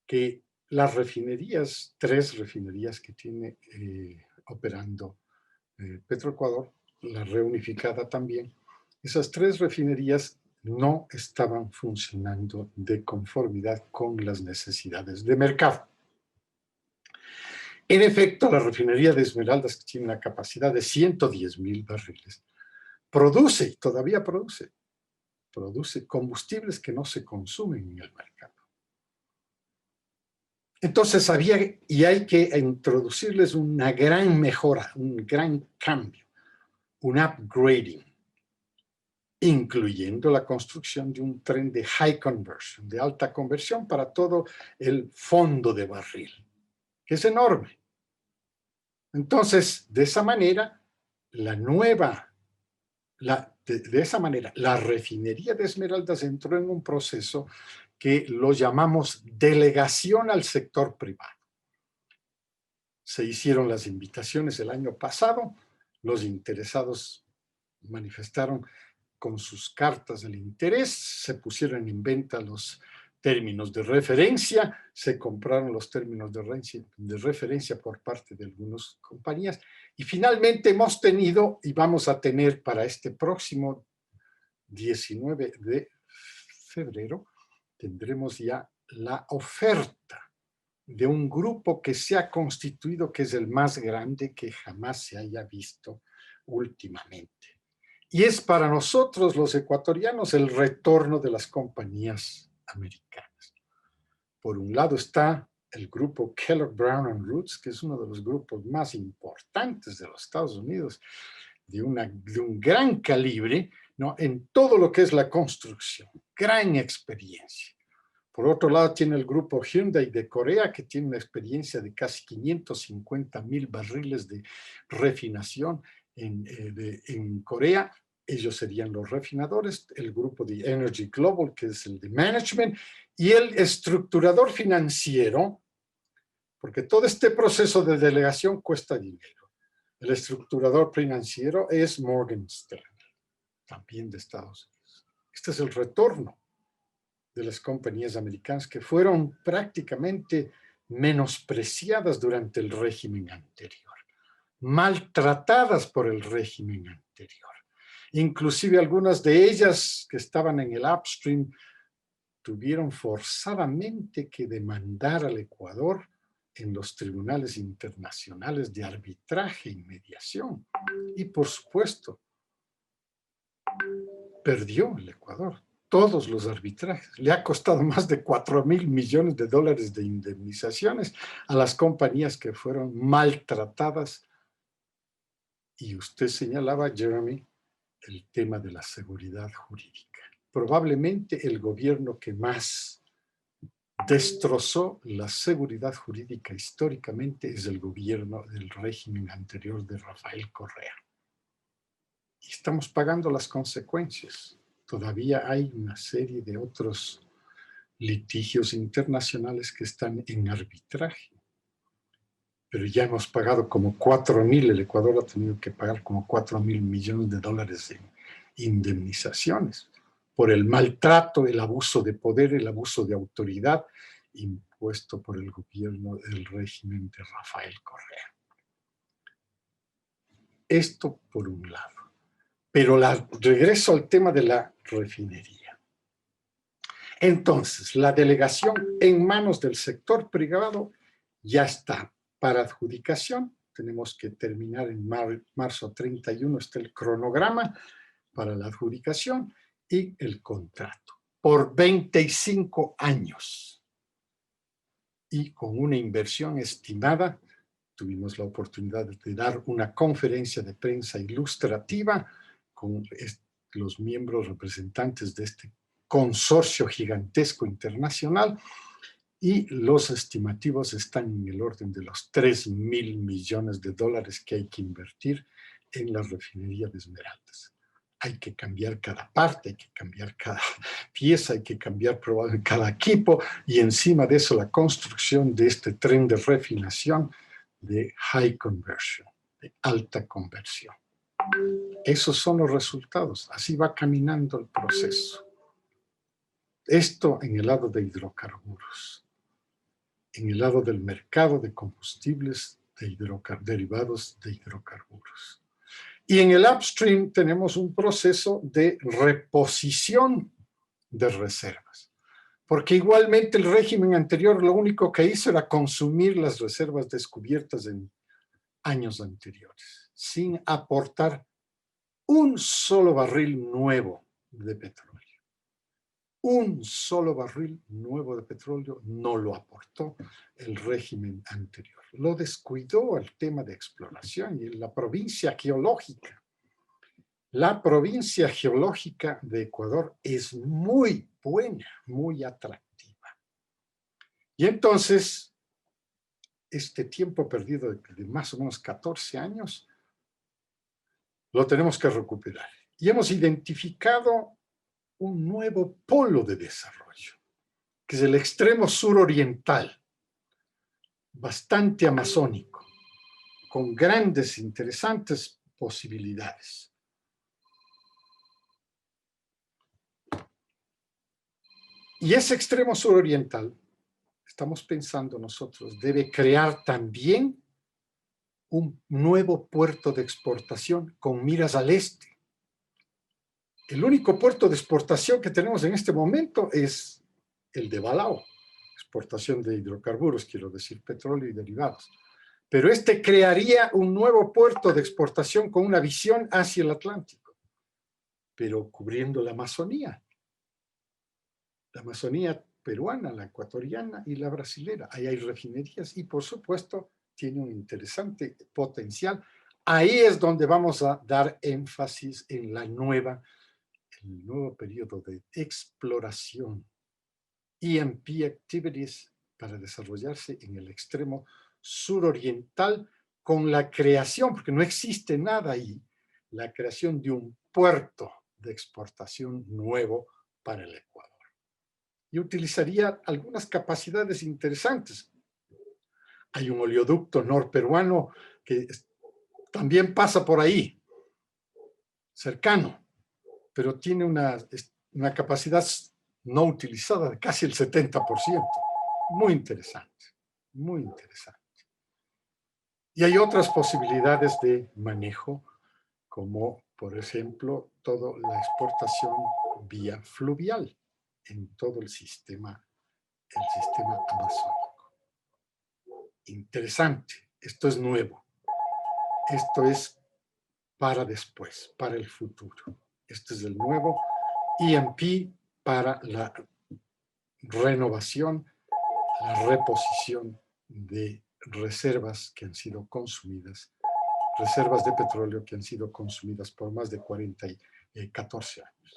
que las refinerías, 3 refinerías que tiene operando Petroecuador, la reunificada también, esas 3 refinerías no estaban funcionando de conformidad con las necesidades de mercado. En efecto, la refinería de Esmeraldas, que tiene una capacidad de 110,000 barriles, produce, y todavía produce combustibles que no se consumen en el mercado. Entonces había y hay que introducirles una gran mejora, un gran cambio, un upgrading, incluyendo la construcción de un tren de high conversion, de alta conversión para todo el fondo de barril, que es enorme. Entonces, de esa manera, la refinería de Esmeraldas entró en un proceso que lo llamamos delegación al sector privado. Se hicieron las invitaciones el año pasado, los interesados manifestaron con sus cartas el interés, se pusieron en venta los términos de referencia, se compraron los términos de referencia por parte de algunas compañías y finalmente hemos tenido y vamos a tener para este próximo 19 de febrero, tendremos ya la oferta de un grupo que se ha constituido, que es el más grande que jamás se haya visto últimamente. Y es para nosotros, los ecuatorianos, el retorno de las compañías americanas. Por un lado está el grupo Kellogg Brown and Roots, que es uno de los grupos más importantes de los Estados Unidos, de un gran calibre, ¿no?, en todo lo que es la construcción, gran experiencia. Por otro lado, tiene el grupo Hyundai de Corea, que tiene una experiencia de casi 550,000 barriles de refinación en Corea. Ellos serían los refinadores, el grupo de Energy Global, que es el de management, y el estructurador financiero, porque todo este proceso de delegación cuesta dinero. El estructurador financiero es Morgan Stanley, también de Estados Unidos. Este es el retorno de las compañías americanas que fueron prácticamente menospreciadas durante el régimen anterior, maltratadas por el régimen anterior. Inclusive algunas de ellas que estaban en el upstream tuvieron forzadamente que demandar al Ecuador en los tribunales internacionales de arbitraje y mediación. Y por supuesto, perdió el Ecuador todos los arbitrajes. Le ha costado más de 4,000 millones de dólares de indemnizaciones a las compañías que fueron maltratadas. Y usted señalaba, Jeremy, el tema de la seguridad jurídica. Probablemente el gobierno que más destrozó la seguridad jurídica históricamente es el gobierno del régimen anterior de Rafael Correa. Y estamos pagando las consecuencias. Todavía hay una serie de otros litigios internacionales que están en arbitraje. Pero ya hemos pagado como 4,000, el Ecuador ha tenido que pagar como 4,000 millones de dólares en indemnizaciones por el maltrato, el abuso de poder, el abuso de autoridad impuesto por el gobierno del régimen de Rafael Correa. Esto por un lado. Pero regreso al tema de la refinería. Entonces, la delegación en manos del sector privado ya está para adjudicación. Tenemos que terminar en marzo 31, está el cronograma para la adjudicación y el contrato por 25 años. Y con una inversión estimada, tuvimos la oportunidad de dar una conferencia de prensa ilustrativa con los miembros representantes de este consorcio gigantesco internacional, y los estimativos están en el orden de los 3,000 millones de dólares que hay que invertir en la refinería de Esmeraldas. Hay que cambiar cada parte, hay que cambiar cada pieza, hay que cambiar probablemente cada equipo, y encima de eso la construcción de este tren de refinación de high conversion, de alta conversión. Esos son los resultados. Así va caminando el proceso. Esto en el lado de hidrocarburos. En el lado del mercado de combustibles derivados de hidrocarburos. Y en el upstream tenemos un proceso de reposición de reservas. Porque igualmente el régimen anterior lo único que hizo era consumir las reservas descubiertas en años anteriores, sin aportar un solo barril nuevo de petróleo. Un solo barril nuevo de petróleo no lo aportó el régimen anterior. Lo descuidó el tema de exploración y la provincia geológica. La provincia geológica de Ecuador es muy buena, muy atractiva. Y entonces, este tiempo perdido de más o menos 14 años, lo tenemos que recuperar. Y hemos identificado un nuevo polo de desarrollo, que es el extremo suroriental, bastante amazónico, con grandes, interesantes posibilidades. Y ese extremo suroriental, estamos pensando nosotros, debe crear también un nuevo puerto de exportación con miras al este. El único puerto de exportación que tenemos en este momento es el de Balao, exportación de hidrocarburos, quiero decir, petróleo y derivados. Pero este crearía un nuevo puerto de exportación con una visión hacia el Atlántico. pero cubriendo la Amazonía peruana, la ecuatoriana y la brasilera. Ahí hay refinerías y, por supuesto, tiene un interesante potencial. Ahí es donde vamos a dar énfasis en el nuevo periodo de exploración, E&P Activities, para desarrollarse en el extremo suroriental con la creación, porque no existe nada ahí, la creación de un puerto de exportación nuevo para el Ecuador. Y utilizaría algunas capacidades interesantes. Hay un oleoducto norperuano que también pasa por ahí, cercano, pero tiene una capacidad no utilizada de casi el 70%. Muy interesante, muy interesante. Y hay otras posibilidades de manejo, como por ejemplo, toda la exportación vía fluvial en todo el sistema amazónico. Interesante, esto es nuevo, esto es para después, para el futuro. Este es el nuevo E&P para la renovación, la reposición de reservas que han sido consumidas, reservas de petróleo que han sido consumidas por más de 14 años.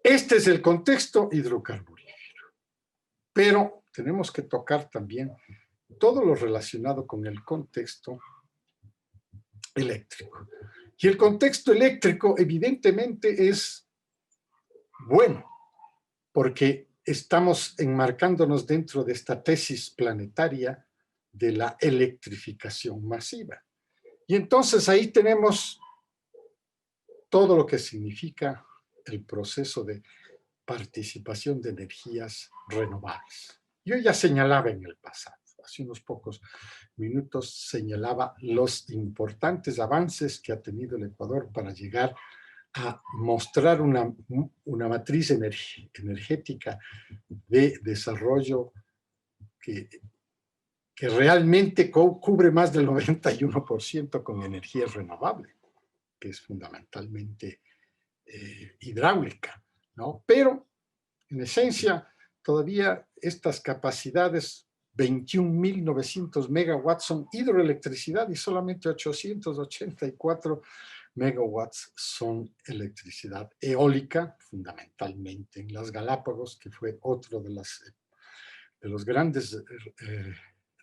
Este es el contexto hidrocarburífero, pero tenemos que tocar también todo lo relacionado con el contexto eléctrico. Y el contexto eléctrico evidentemente es bueno, porque estamos enmarcándonos dentro de esta tesis planetaria de la electrificación masiva. Y entonces ahí tenemos todo lo que significa el proceso de participación de energías renovables. Yo ya señalaba en el pasado, hace unos pocos minutos señalaba los importantes avances que ha tenido el Ecuador para llegar a mostrar una matriz energética de desarrollo que realmente cubre más del 91% con energía renovable, que es fundamentalmente hidráulica, ¿no? Pero, en esencia, todavía estas capacidades, 21.900 megawatts son hidroelectricidad y solamente 884 megawatts son electricidad eólica, fundamentalmente en las Galápagos, que fue otro de los grandes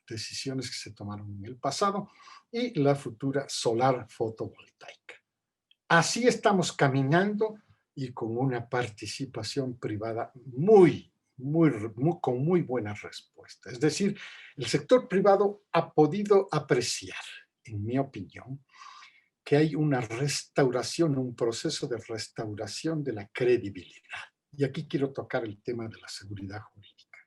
decisiones que se tomaron en el pasado, y la futura solar fotovoltaica. Así estamos caminando y con una participación privada con muy buena respuesta. Es decir, el sector privado ha podido apreciar, en mi opinión, que hay una restauración, un proceso de restauración de la credibilidad. Y aquí quiero tocar el tema de la seguridad jurídica.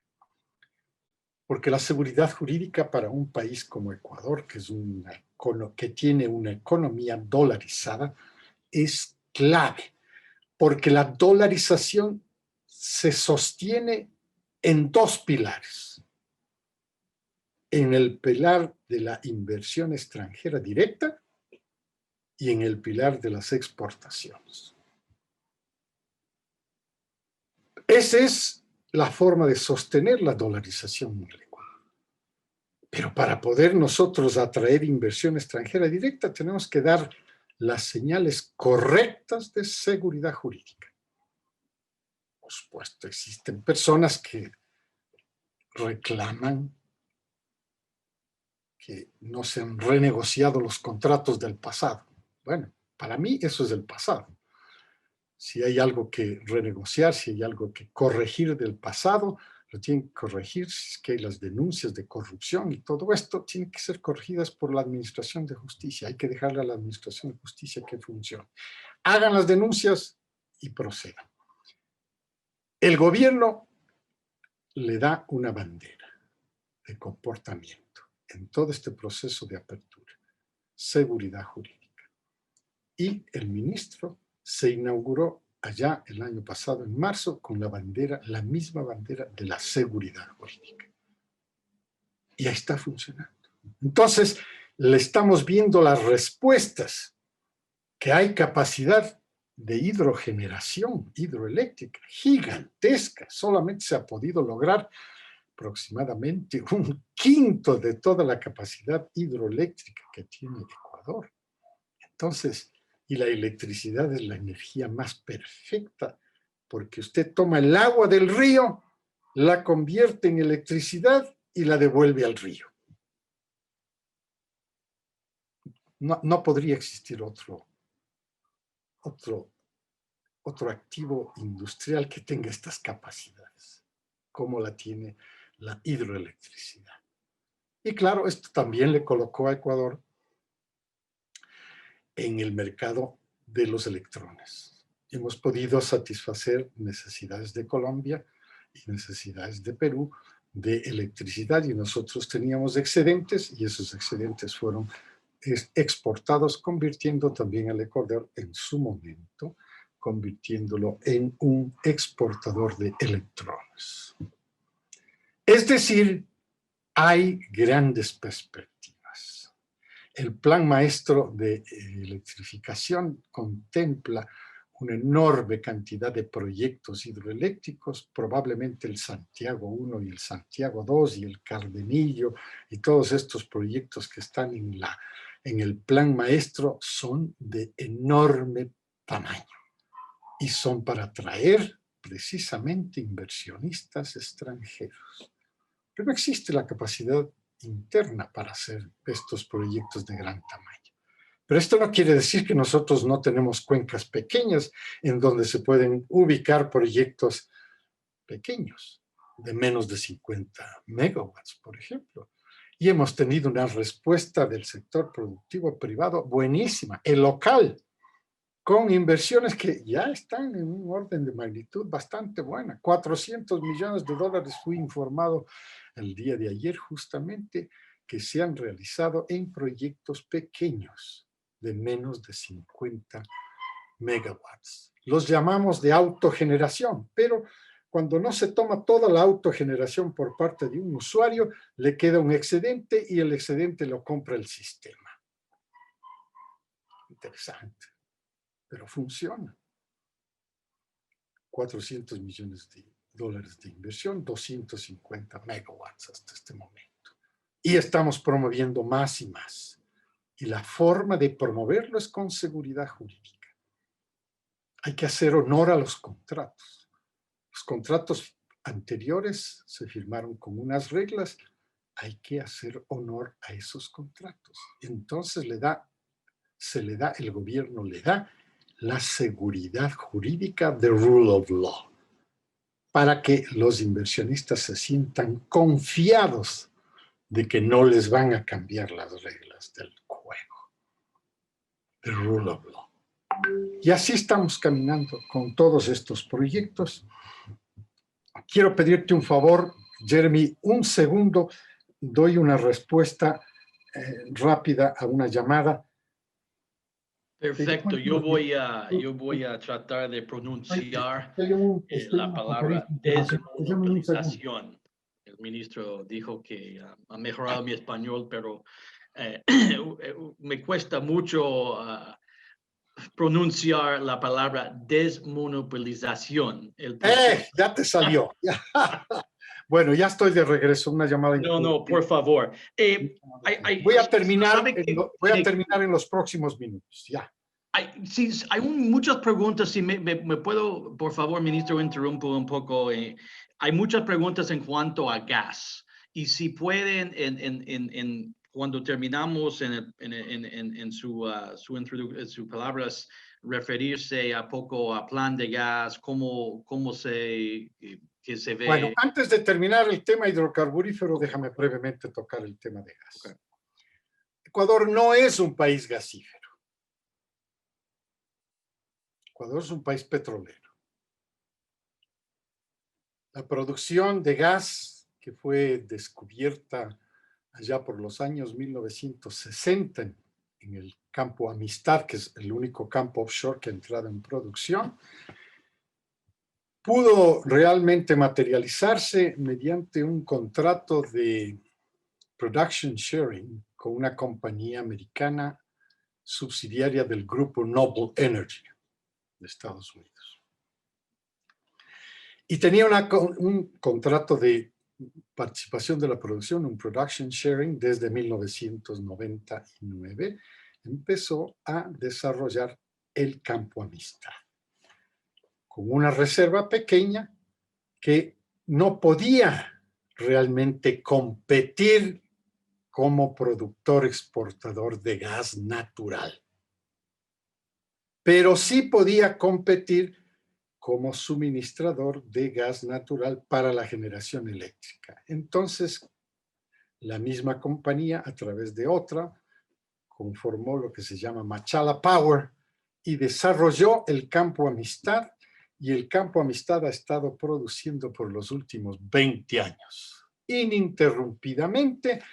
Porque la seguridad jurídica para un país como Ecuador, que tiene una economía dolarizada, es clave, porque la dolarización se sostiene en dos pilares. En el pilar de la inversión extranjera directa y en el pilar de las exportaciones. Esa es la forma de sostener la dolarización en el Ecuador. Pero para poder nosotros atraer inversión extranjera directa, tenemos que dar las señales correctas de seguridad jurídica. Por supuesto, existen personas que reclaman que no se han renegociado los contratos del pasado. Bueno, para mí eso es el pasado. Si hay algo que renegociar, si hay algo que corregir del pasado, lo tienen que corregir. Si es que hay las denuncias de corrupción y todo esto, tienen que ser corregidas por la Administración de Justicia. Hay que dejarle a la Administración de Justicia que funcione. Hagan las denuncias y procedan. El gobierno le da una bandera de comportamiento en todo este proceso de apertura, seguridad jurídica. Y el ministro se inauguró allá el año pasado, en marzo, con la misma bandera de la seguridad jurídica. Y ahí está funcionando. Entonces, le estamos viendo las respuestas, que hay capacidad de hidrogeneración hidroeléctrica gigantesca. Solamente se ha podido lograr aproximadamente 1/5 de toda la capacidad hidroeléctrica que tiene Ecuador. Entonces, y la electricidad es la energía más perfecta, porque usted toma el agua del río, la convierte en electricidad y la devuelve al río. No podría existir otro activo industrial que tenga estas capacidades, como la tiene la hidroelectricidad. Y claro, esto también le colocó a Ecuador en el mercado de los electrones. Hemos podido satisfacer necesidades de Colombia y necesidades de Perú de electricidad, y nosotros teníamos excedentes, y esos excedentes fueron exportados, convirtiendo también al Ecuador en su momento, convirtiéndolo en un exportador de electrones. Es decir, hay grandes perspectivas. El plan maestro de electrificación contempla una enorme cantidad de proyectos hidroeléctricos, probablemente el Santiago 1 y el Santiago 2 y el Cardenillo y todos estos proyectos que están en el plan maestro son de enorme tamaño y son para atraer precisamente inversionistas extranjeros. Pero no existe la capacidad interna para hacer estos proyectos de gran tamaño. Pero esto no quiere decir que nosotros no tenemos cuencas pequeñas en donde se pueden ubicar proyectos pequeños, de menos de 50 megawatts, por ejemplo. Y hemos tenido una respuesta del sector productivo privado buenísima, el local, con inversiones que ya están en un orden de magnitud bastante buena. 400 millones de dólares, fui informado el día de ayer justamente, que se han realizado en proyectos pequeños de menos de 50 megawatts. Los llamamos de autogeneración, pero cuando no se toma toda la autogeneración por parte de un usuario, le queda un excedente y el excedente lo compra el sistema. Interesante, pero funciona. 400 millones de dólares de inversión, 250 megawatts hasta este momento. Y estamos promoviendo más y más. Y la forma de promoverlo es con seguridad jurídica. Hay que hacer honor a los contratos. Los contratos anteriores se firmaron con unas reglas. Hay que hacer honor a esos contratos. Entonces el gobierno le da la seguridad jurídica de rule of law, para que los inversionistas se sientan confiados de que no les van a cambiar las reglas del juego, the rule of law. Y así estamos caminando con todos estos proyectos. Quiero pedirte un favor, Jeremy, un segundo, doy una respuesta rápida a una llamada. Perfecto, yo voy a tratar de pronunciar la palabra desmonopolización. El ministro dijo que ha mejorado mi español, pero me cuesta mucho pronunciar la palabra desmonopolización. Ya te salió. Bueno, ya estoy de regreso, una llamada. No, por favor. Voy a terminar en los próximos minutos, ya. Hay muchas preguntas, si me puedo, por favor, ministro, interrumpo un poco. Hay muchas preguntas en cuanto a gas, y si pueden, cuando terminamos en sus palabras, referirse a poco a plan de gas, cómo que se ve. Bueno, antes de terminar el tema hidrocarburífero, déjame brevemente tocar el tema de gas. Okay. Ecuador no es un país gasífero. Ecuador es un país petrolero. La producción de gas, que fue descubierta allá por los años 1960 en el campo Amistad, que es el único campo offshore que ha entrado en producción, pudo realmente materializarse mediante un contrato de production sharing con una compañía americana subsidiaria del grupo Noble Energy. de Estados Unidos. Y tenía un contrato de participación de la producción, un production sharing, desde 1999. Empezó a desarrollar el Campo Amistad, con una reserva pequeña que no podía realmente competir como productor exportador de gas natural, pero sí podía competir como suministrador de gas natural para la generación eléctrica. Entonces, la misma compañía, a través de otra, conformó lo que se llama Machala Power y desarrolló el Campo Amistad, y el Campo Amistad ha estado produciendo por los últimos 20 años, ininterrumpidamente,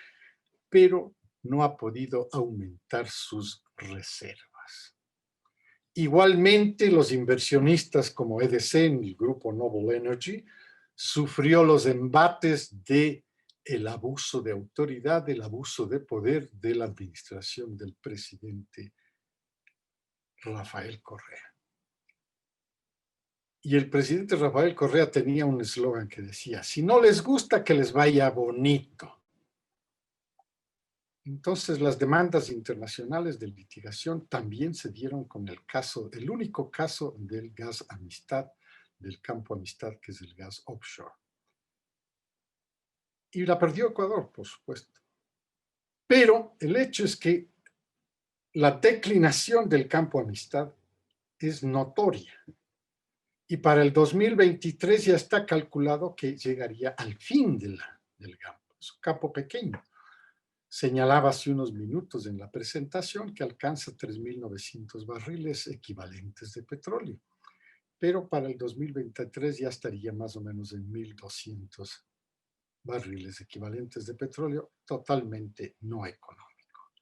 pero no ha podido aumentar sus reservas. Igualmente, los inversionistas como EDC, en el grupo Noble Energy, sufrió los embates de el abuso de autoridad, el abuso de poder de la administración del presidente Rafael Correa. Y el presidente Rafael Correa tenía un eslogan que decía: si no les gusta, que les vaya bonito. Entonces, las demandas internacionales de litigación también se dieron con el caso, el único caso del gas Amistad, del Campo Amistad, que es el gas offshore. Y la perdió Ecuador, por supuesto. Pero el hecho es que la declinación del Campo Amistad es notoria. Y para el 2023 ya está calculado que llegaría al fin del campo. Es un campo pequeño. Señalaba hace unos minutos en la presentación que alcanza 3.900 barriles equivalentes de petróleo, pero para el 2023 ya estaría más o menos en 1.200 barriles equivalentes de petróleo, totalmente no económico.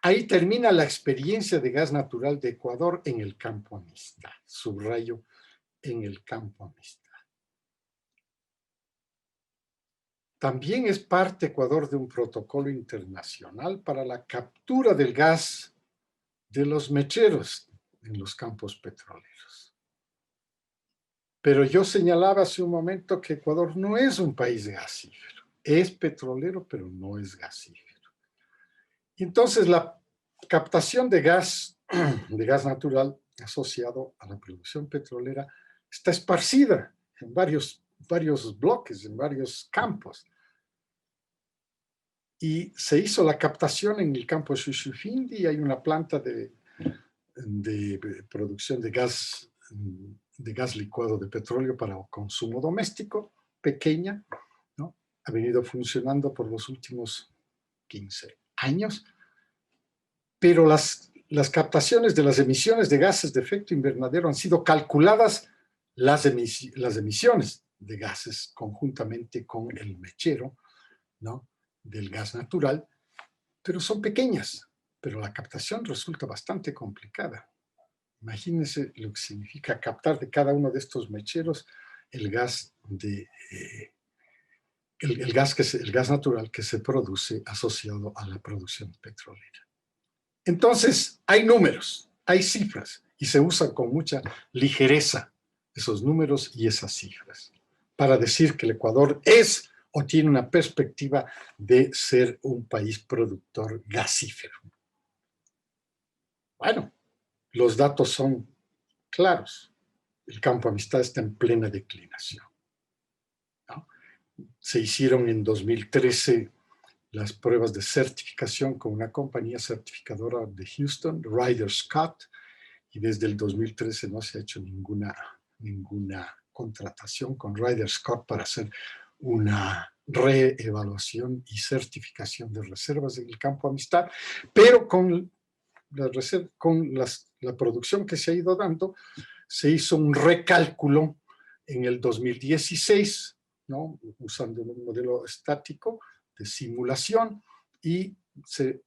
Ahí termina la experiencia de gas natural de Ecuador en el Campo Amistad. Subrayo, en el Campo Amistad. También es parte Ecuador de un protocolo internacional para la captura del gas de los mecheros en los campos petroleros. Pero yo señalaba hace un momento que Ecuador no es un país gasífero. Es petrolero, pero no es gasífero. Y entonces la captación de gas natural asociado a la producción petrolera está esparcida en varios bloques, en varios campos. Y se hizo la captación en el campo de Shushufindi, y hay una planta de producción de gas licuado de petróleo para consumo doméstico, pequeña, ¿no? Ha venido funcionando por los últimos 15 años, pero las captaciones de las emisiones de gases de efecto invernadero han sido calculadas, las emisiones de gases conjuntamente con el mechero, ¿no?, del gas natural, pero son pequeñas, pero la captación resulta bastante complicada. Imagínense lo que significa captar de cada uno de estos mecheros el gas natural que se produce asociado a la producción petrolera. Entonces, hay números, hay cifras, y se usan con mucha ligereza esos números y esas cifras para decir que el Ecuador es o tiene una perspectiva de ser un país productor gasífero. Bueno, los datos son claros. El Campo Amistad está en plena declinación, ¿no? Se hicieron en 2013 las pruebas de certificación con una compañía certificadora de Houston, Ryder Scott, y desde el 2013 no se ha hecho ninguna contratación con Ryder Scott para hacer una reevaluación y certificación de reservas en el Campo Amistad, pero con la producción que se ha ido dando, se hizo un recálculo en el 2016, ¿no?, usando un modelo estático de simulación, y se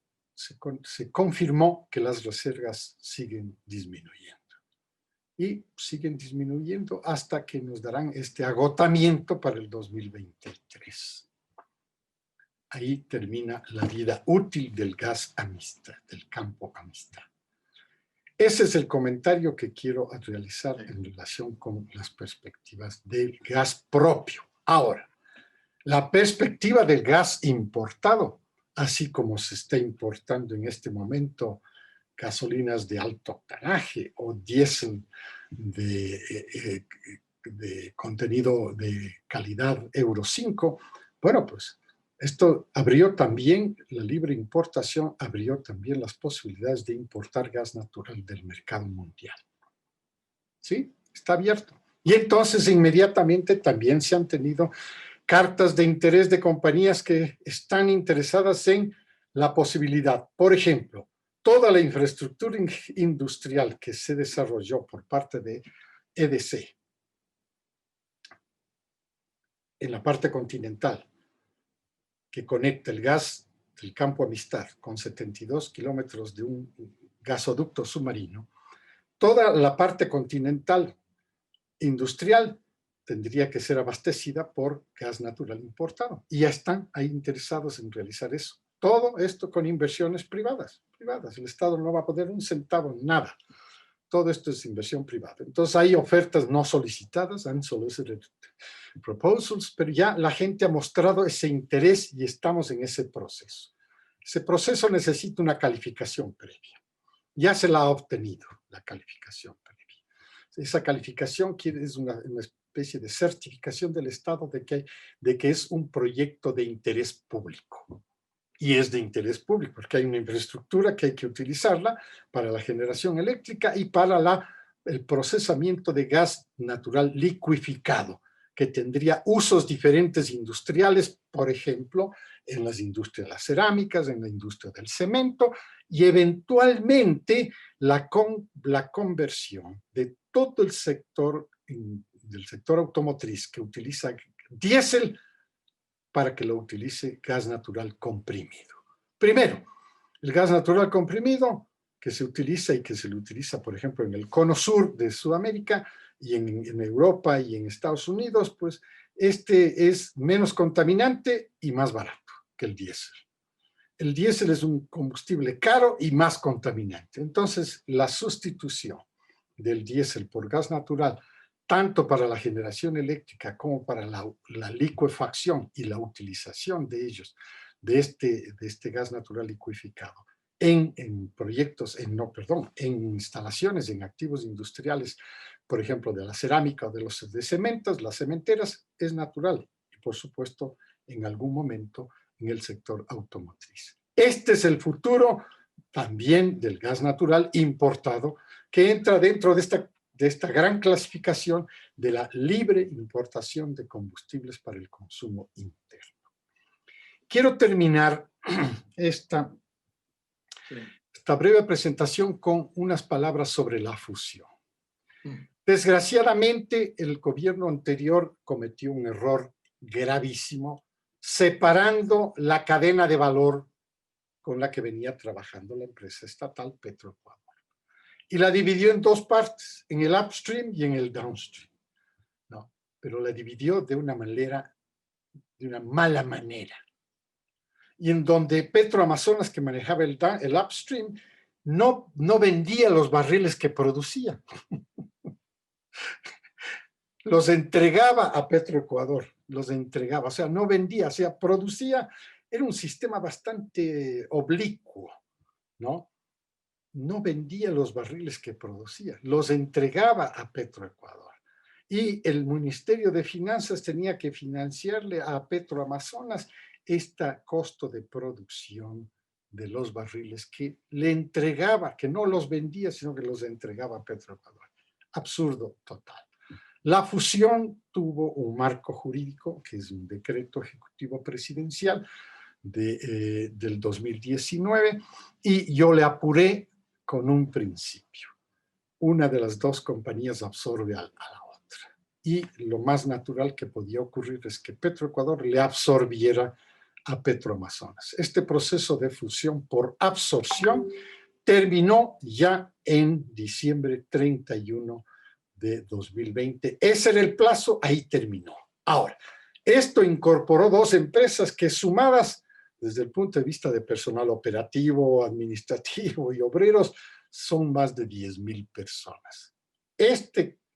confirmó que las reservas siguen disminuyendo. Y siguen disminuyendo hasta que nos darán este agotamiento para el 2023. Ahí termina la vida útil del gas Amistad, del Campo Amistad. Ese es el comentario que quiero realizar en relación con las perspectivas del gas propio. Ahora, la perspectiva del gas importado, así como se está importando en este momento gasolinas de alto octanaje o diésel de contenido de calidad Euro 5, bueno, pues esto abrió también, la libre importación abrió también las posibilidades de importar gas natural del mercado mundial. ¿Sí? Está abierto. Y entonces inmediatamente también se han tenido cartas de interés de compañías que están interesadas en la posibilidad. Por ejemplo, toda la infraestructura industrial que se desarrolló por parte de EDC en la parte continental, que conecta el gas del Campo Amistad con 72 kilómetros de un gasoducto submarino, toda la parte continental industrial tendría que ser abastecida por gas natural importado. Y ya están ahí interesados en realizar eso. Todo esto con inversiones privadas. El Estado no va a poner un centavo, nada. Todo esto es inversión privada. Entonces hay ofertas no solicitadas, unsolicited proposals, pero ya la gente ha mostrado ese interés y estamos en ese proceso. Ese proceso necesita una calificación previa. Ya se la ha obtenido, la calificación previa. Esa calificación es una especie de certificación del Estado de que es un proyecto de interés público. Y es de interés público, porque hay una infraestructura que hay que utilizarla para la generación eléctrica y para el procesamiento de gas natural licuificado, que tendría usos diferentes industriales, por ejemplo, en las industrias de las cerámicas, en la industria del cemento, y eventualmente la conversión de todo el sector, del sector automotriz que utiliza diésel para que lo utilice gas natural comprimido. Primero, el gas natural comprimido que se utiliza y que se le utiliza, por ejemplo, en el cono sur de Sudamérica y en Europa y en Estados Unidos, pues este es menos contaminante y más barato que el diésel. El diésel es un combustible caro y más contaminante. Entonces, la sustitución del diésel por gas natural, tanto para la generación eléctrica como para la licuefacción y la utilización de ellos, de este gas natural licuificado, en proyectos, en instalaciones, en activos industriales, por ejemplo, de la cerámica o de cementos, las cementeras, es natural. Y por supuesto, en algún momento, en el sector automotriz. Este es el futuro también del gas natural importado, que entra dentro de esta gran clasificación de la libre importación de combustibles para el consumo interno. Quiero terminar esta breve presentación con unas palabras sobre la fusión. Desgraciadamente, el gobierno anterior cometió un error gravísimo, separando la cadena de valor con la que venía trabajando la empresa estatal Petroecuador. Y la dividió en dos partes, en el upstream y en el downstream. No, pero la dividió de una mala manera. Y en donde Petroamazonas, que manejaba el upstream, no vendía los barriles que producía. Los entregaba a Petroecuador, o sea, no vendía, o sea, producía, era un sistema bastante oblicuo, ¿no? No vendía los barriles que producía, los entregaba a Petroecuador. Y el Ministerio de Finanzas tenía que financiarle a Petroamazonas este costo de producción de los barriles que le entregaba, que no los vendía, sino que los entregaba a Petroecuador. Absurdo total. La fusión tuvo un marco jurídico, que es un decreto ejecutivo presidencial del 2019, y yo le apuré con un principio. Una de las dos compañías absorbe a la otra. Y lo más natural que podía ocurrir es que Petroecuador le absorbiera a Petroamazonas. Este proceso de fusión por absorción terminó ya en diciembre 31 de 2020. Ese era el plazo, ahí terminó. Ahora, esto incorporó dos empresas que sumadas desde el punto de vista de personal operativo, administrativo y obreros, son más de 10,000 personas.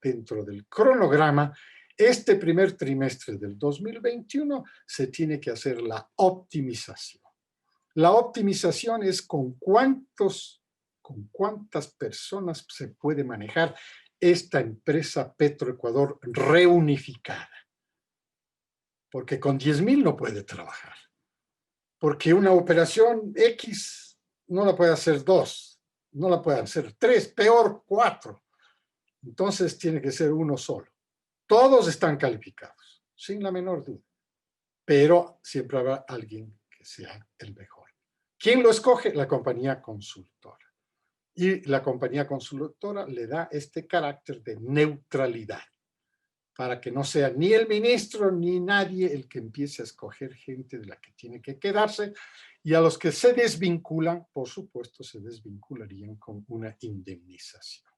Dentro del cronograma, este primer trimestre del 2021 se tiene que hacer la optimización. La optimización es con cuántas personas se puede manejar esta empresa Petroecuador reunificada. Porque con 10,000 no puede trabajar. Porque una operación X no la puede hacer 2, no la puede hacer 3, peor 4. Entonces tiene que ser uno solo. Todos están calificados, sin la menor duda. Pero siempre habrá alguien que sea el mejor. ¿Quién lo escoge? La compañía consultora. Y la compañía consultora le da este carácter de neutralidad, para que no sea ni el ministro ni nadie el que empiece a escoger gente de la que tiene que quedarse, y a los que se desvinculan, por supuesto, se desvincularían con una indemnización.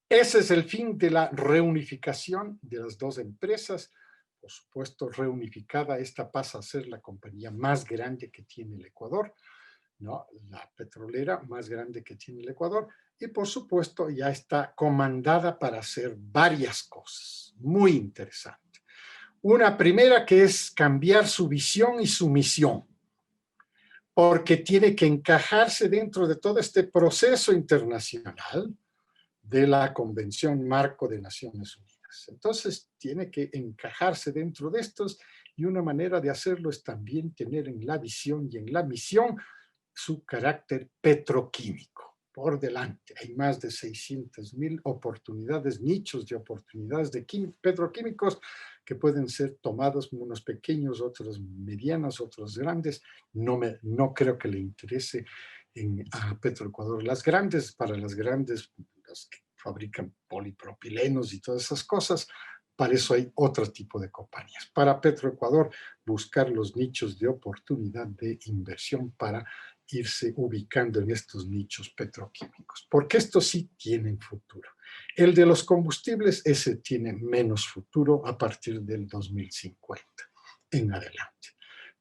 Ese es el fin de la reunificación de las dos empresas. Por supuesto, reunificada, esta pasa a ser la compañía más grande que tiene el Ecuador, ¿no? La petrolera más grande que tiene el Ecuador, y por supuesto ya está comandada para hacer varias cosas muy interesantes. Una primera, que es cambiar su visión y su misión, porque tiene que encajarse dentro de todo este proceso internacional de la Convención Marco de Naciones Unidas. Entonces tiene que encajarse dentro de estos, y una manera de hacerlo es también tener en la visión y en la misión su carácter petroquímico por delante. Hay más de 600,000 oportunidades, nichos de oportunidades de petroquímicos que pueden ser tomados, unos pequeños, otros medianos, otros grandes. No creo que le interese a Petroecuador las grandes. Para las grandes, las que fabrican polipropilenos y todas esas cosas, para eso hay otro tipo de compañías. Para Petroecuador, buscar los nichos de oportunidad de inversión para irse ubicando en estos nichos petroquímicos, porque estos sí tienen futuro. El de los combustibles, ese tiene menos futuro a partir del 2050 en adelante.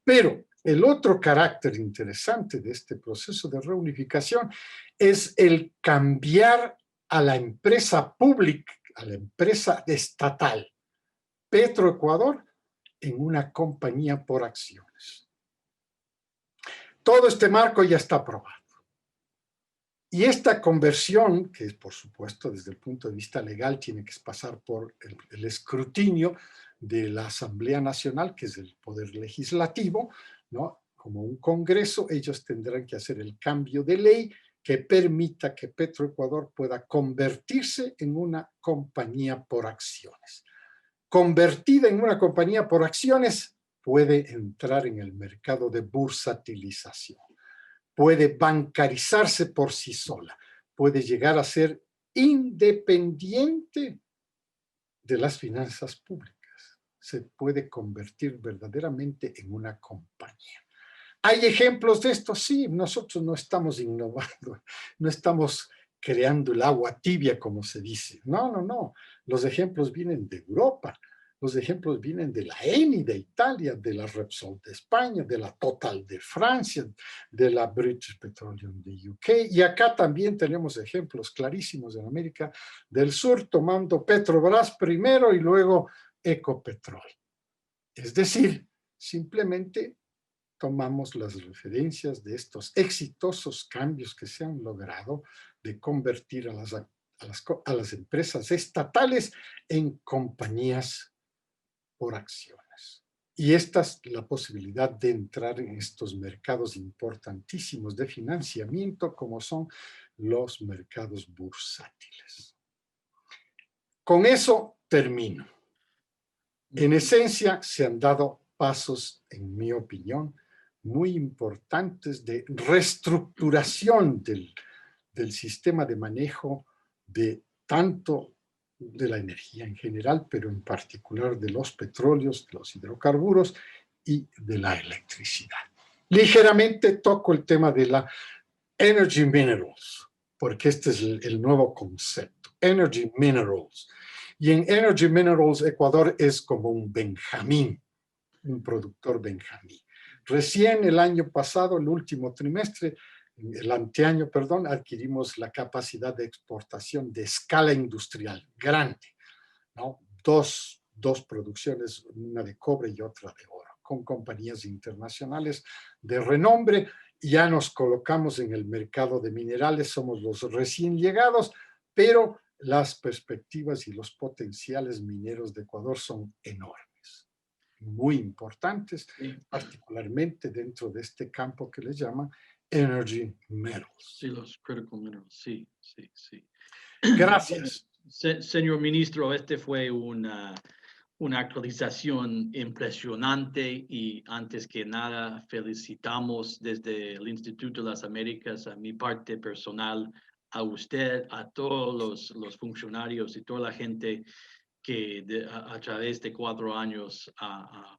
Pero el otro carácter interesante de este proceso de reunificación es el cambiar a la empresa pública, a la empresa estatal, Petroecuador, en una compañía por acciones. Todo este marco ya está aprobado. Y esta conversión, que por supuesto desde el punto de vista legal tiene que pasar por el escrutinio de la Asamblea Nacional, que es el poder legislativo, ¿no? Como un congreso, ellos tendrán que hacer el cambio de ley que permita que Petroecuador pueda convertirse en una compañía por acciones. Convertida en una compañía por acciones, puede entrar en el mercado de bursatilización, puede bancarizarse por sí sola, puede llegar a ser independiente de las finanzas públicas, se puede convertir verdaderamente en una compañía. ¿Hay ejemplos de esto? Sí, nosotros no estamos innovando, no estamos creando el agua tibia, como se dice. No. Los ejemplos vienen de Europa, los ejemplos vienen de la Eni de Italia, de la Repsol de España, de la Total de Francia, de la British Petroleum de UK. Y acá también tenemos ejemplos clarísimos en América del Sur, tomando Petrobras primero y luego Ecopetrol. Es decir, simplemente tomamos las referencias de estos exitosos cambios que se han logrado de convertir a las empresas estatales en compañías por acciones. Y esta es la posibilidad de entrar en estos mercados importantísimos de financiamiento como son los mercados bursátiles. Con eso termino. En esencia, se han dado pasos, en mi opinión, muy importantes de reestructuración del sistema de manejo de tanto de la energía en general, pero en particular de los petróleos, de los hidrocarburos y de la electricidad. Ligeramente toco el tema de la Energy Minerals, porque este es el nuevo concepto, Energy Minerals. Y en Energy Minerals, Ecuador es como un Benjamín, un productor Benjamín. Recién el año pasado, el último trimestre, el anteaño, perdón, adquirimos la capacidad de exportación de escala industrial grande, ¿no? Dos producciones, una de cobre y otra de oro, con compañías internacionales de renombre. Ya nos colocamos en el mercado de minerales, somos los recién llegados, pero las perspectivas y los potenciales mineros de Ecuador son enormes, muy importantes, Sí. particularmente dentro de este campo que les llaman Energy Metals. Sí, los critical minerals, sí, sí, sí. Gracias. Señor ministro, este fue una actualización impresionante y antes que nada felicitamos desde el Instituto de las Américas, a mi parte personal, a usted, a todos los funcionarios y toda la gente que a través de 4 años ha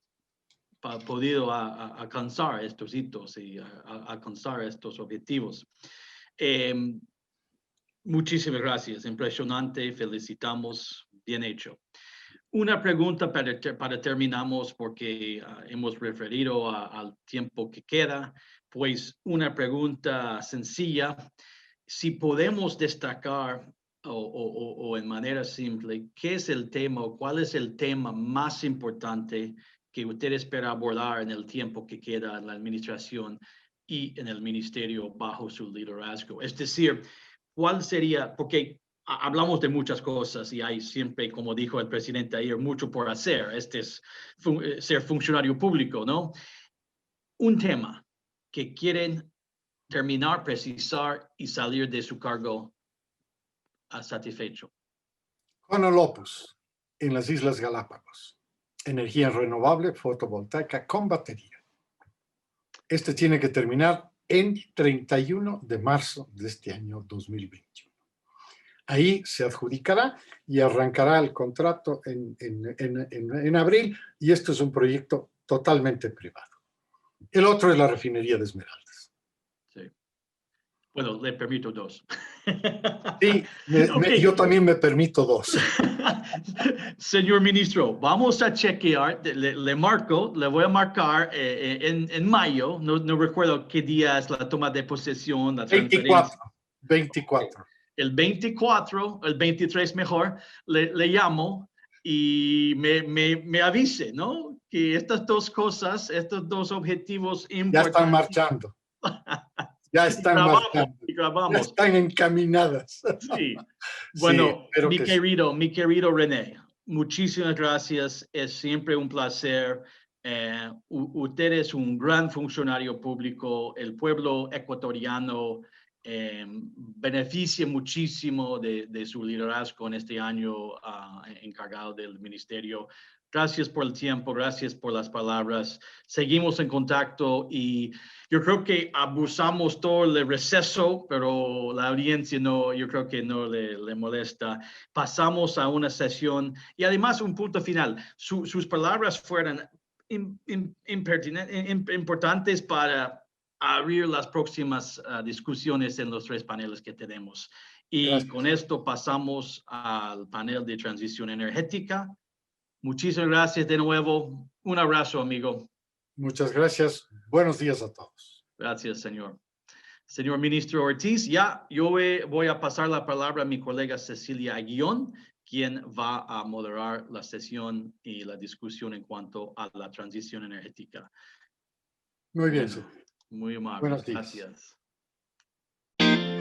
podido alcanzar estos hitos y alcanzar estos objetivos. Muchísimas gracias, impresionante, felicitamos, bien hecho. Una pregunta para terminamos porque hemos referido al tiempo que queda, pues una pregunta sencilla, si podemos destacar o en manera simple, ¿qué es el tema o cuál es el tema más importante que usted espera abordar en el tiempo que queda en la administración y en el ministerio bajo su liderazgo? Es decir, ¿cuál sería? Porque hablamos de muchas cosas y hay siempre, como dijo el presidente ayer, mucho por hacer. Este es ser funcionario público, ¿no? Un tema que quieren terminar, precisar y salir de su cargo satisfecho. Conolopus, en las Islas Galápagos. Energía renovable fotovoltaica con batería. Este tiene que terminar en 31 de marzo de este año 2021. Ahí se adjudicará y arrancará el contrato en abril, y esto es un proyecto totalmente privado. El otro es la refinería de Esmeraldas. Sí. Bueno, le permito 2. Sí, Okay. yo también me permito 2. Señor ministro, vamos a chequear, le marco, le voy a marcar en mayo, no recuerdo qué día es la toma de posesión, la transferencia. 24. El 24, el 23 mejor, le llamo y me avise, ¿no? Que estas dos cosas, estos dos objetivos importantes. Ya están marchando. Ya están marchando. Ya están encaminadas. Sí. Bueno, sí, mi querido René, muchísimas gracias. Es siempre un placer. Usted es un gran funcionario público. El pueblo ecuatoriano beneficia muchísimo de su liderazgo en este año encargado del ministerio. Gracias por el tiempo, gracias por las palabras. Seguimos en contacto y yo creo que abusamos todo el receso, pero la audiencia no, yo creo que no le molesta. Pasamos a una sesión y además un punto final. Sus palabras fueron importantes para abrir las próximas discusiones en los 3 paneles que tenemos. Y gracias. Con esto pasamos al panel de transición energética. Muchísimas gracias de nuevo. Un abrazo, amigo. Muchas gracias. Buenos días a todos. Gracias, señor. Señor ministro Ortiz, ya yo voy a pasar la palabra a mi colega Cecilia Aguillón, quien va a moderar la sesión y la discusión en cuanto a la transición energética. Muy bien, señor. Muy amable. Buenos días. Gracias.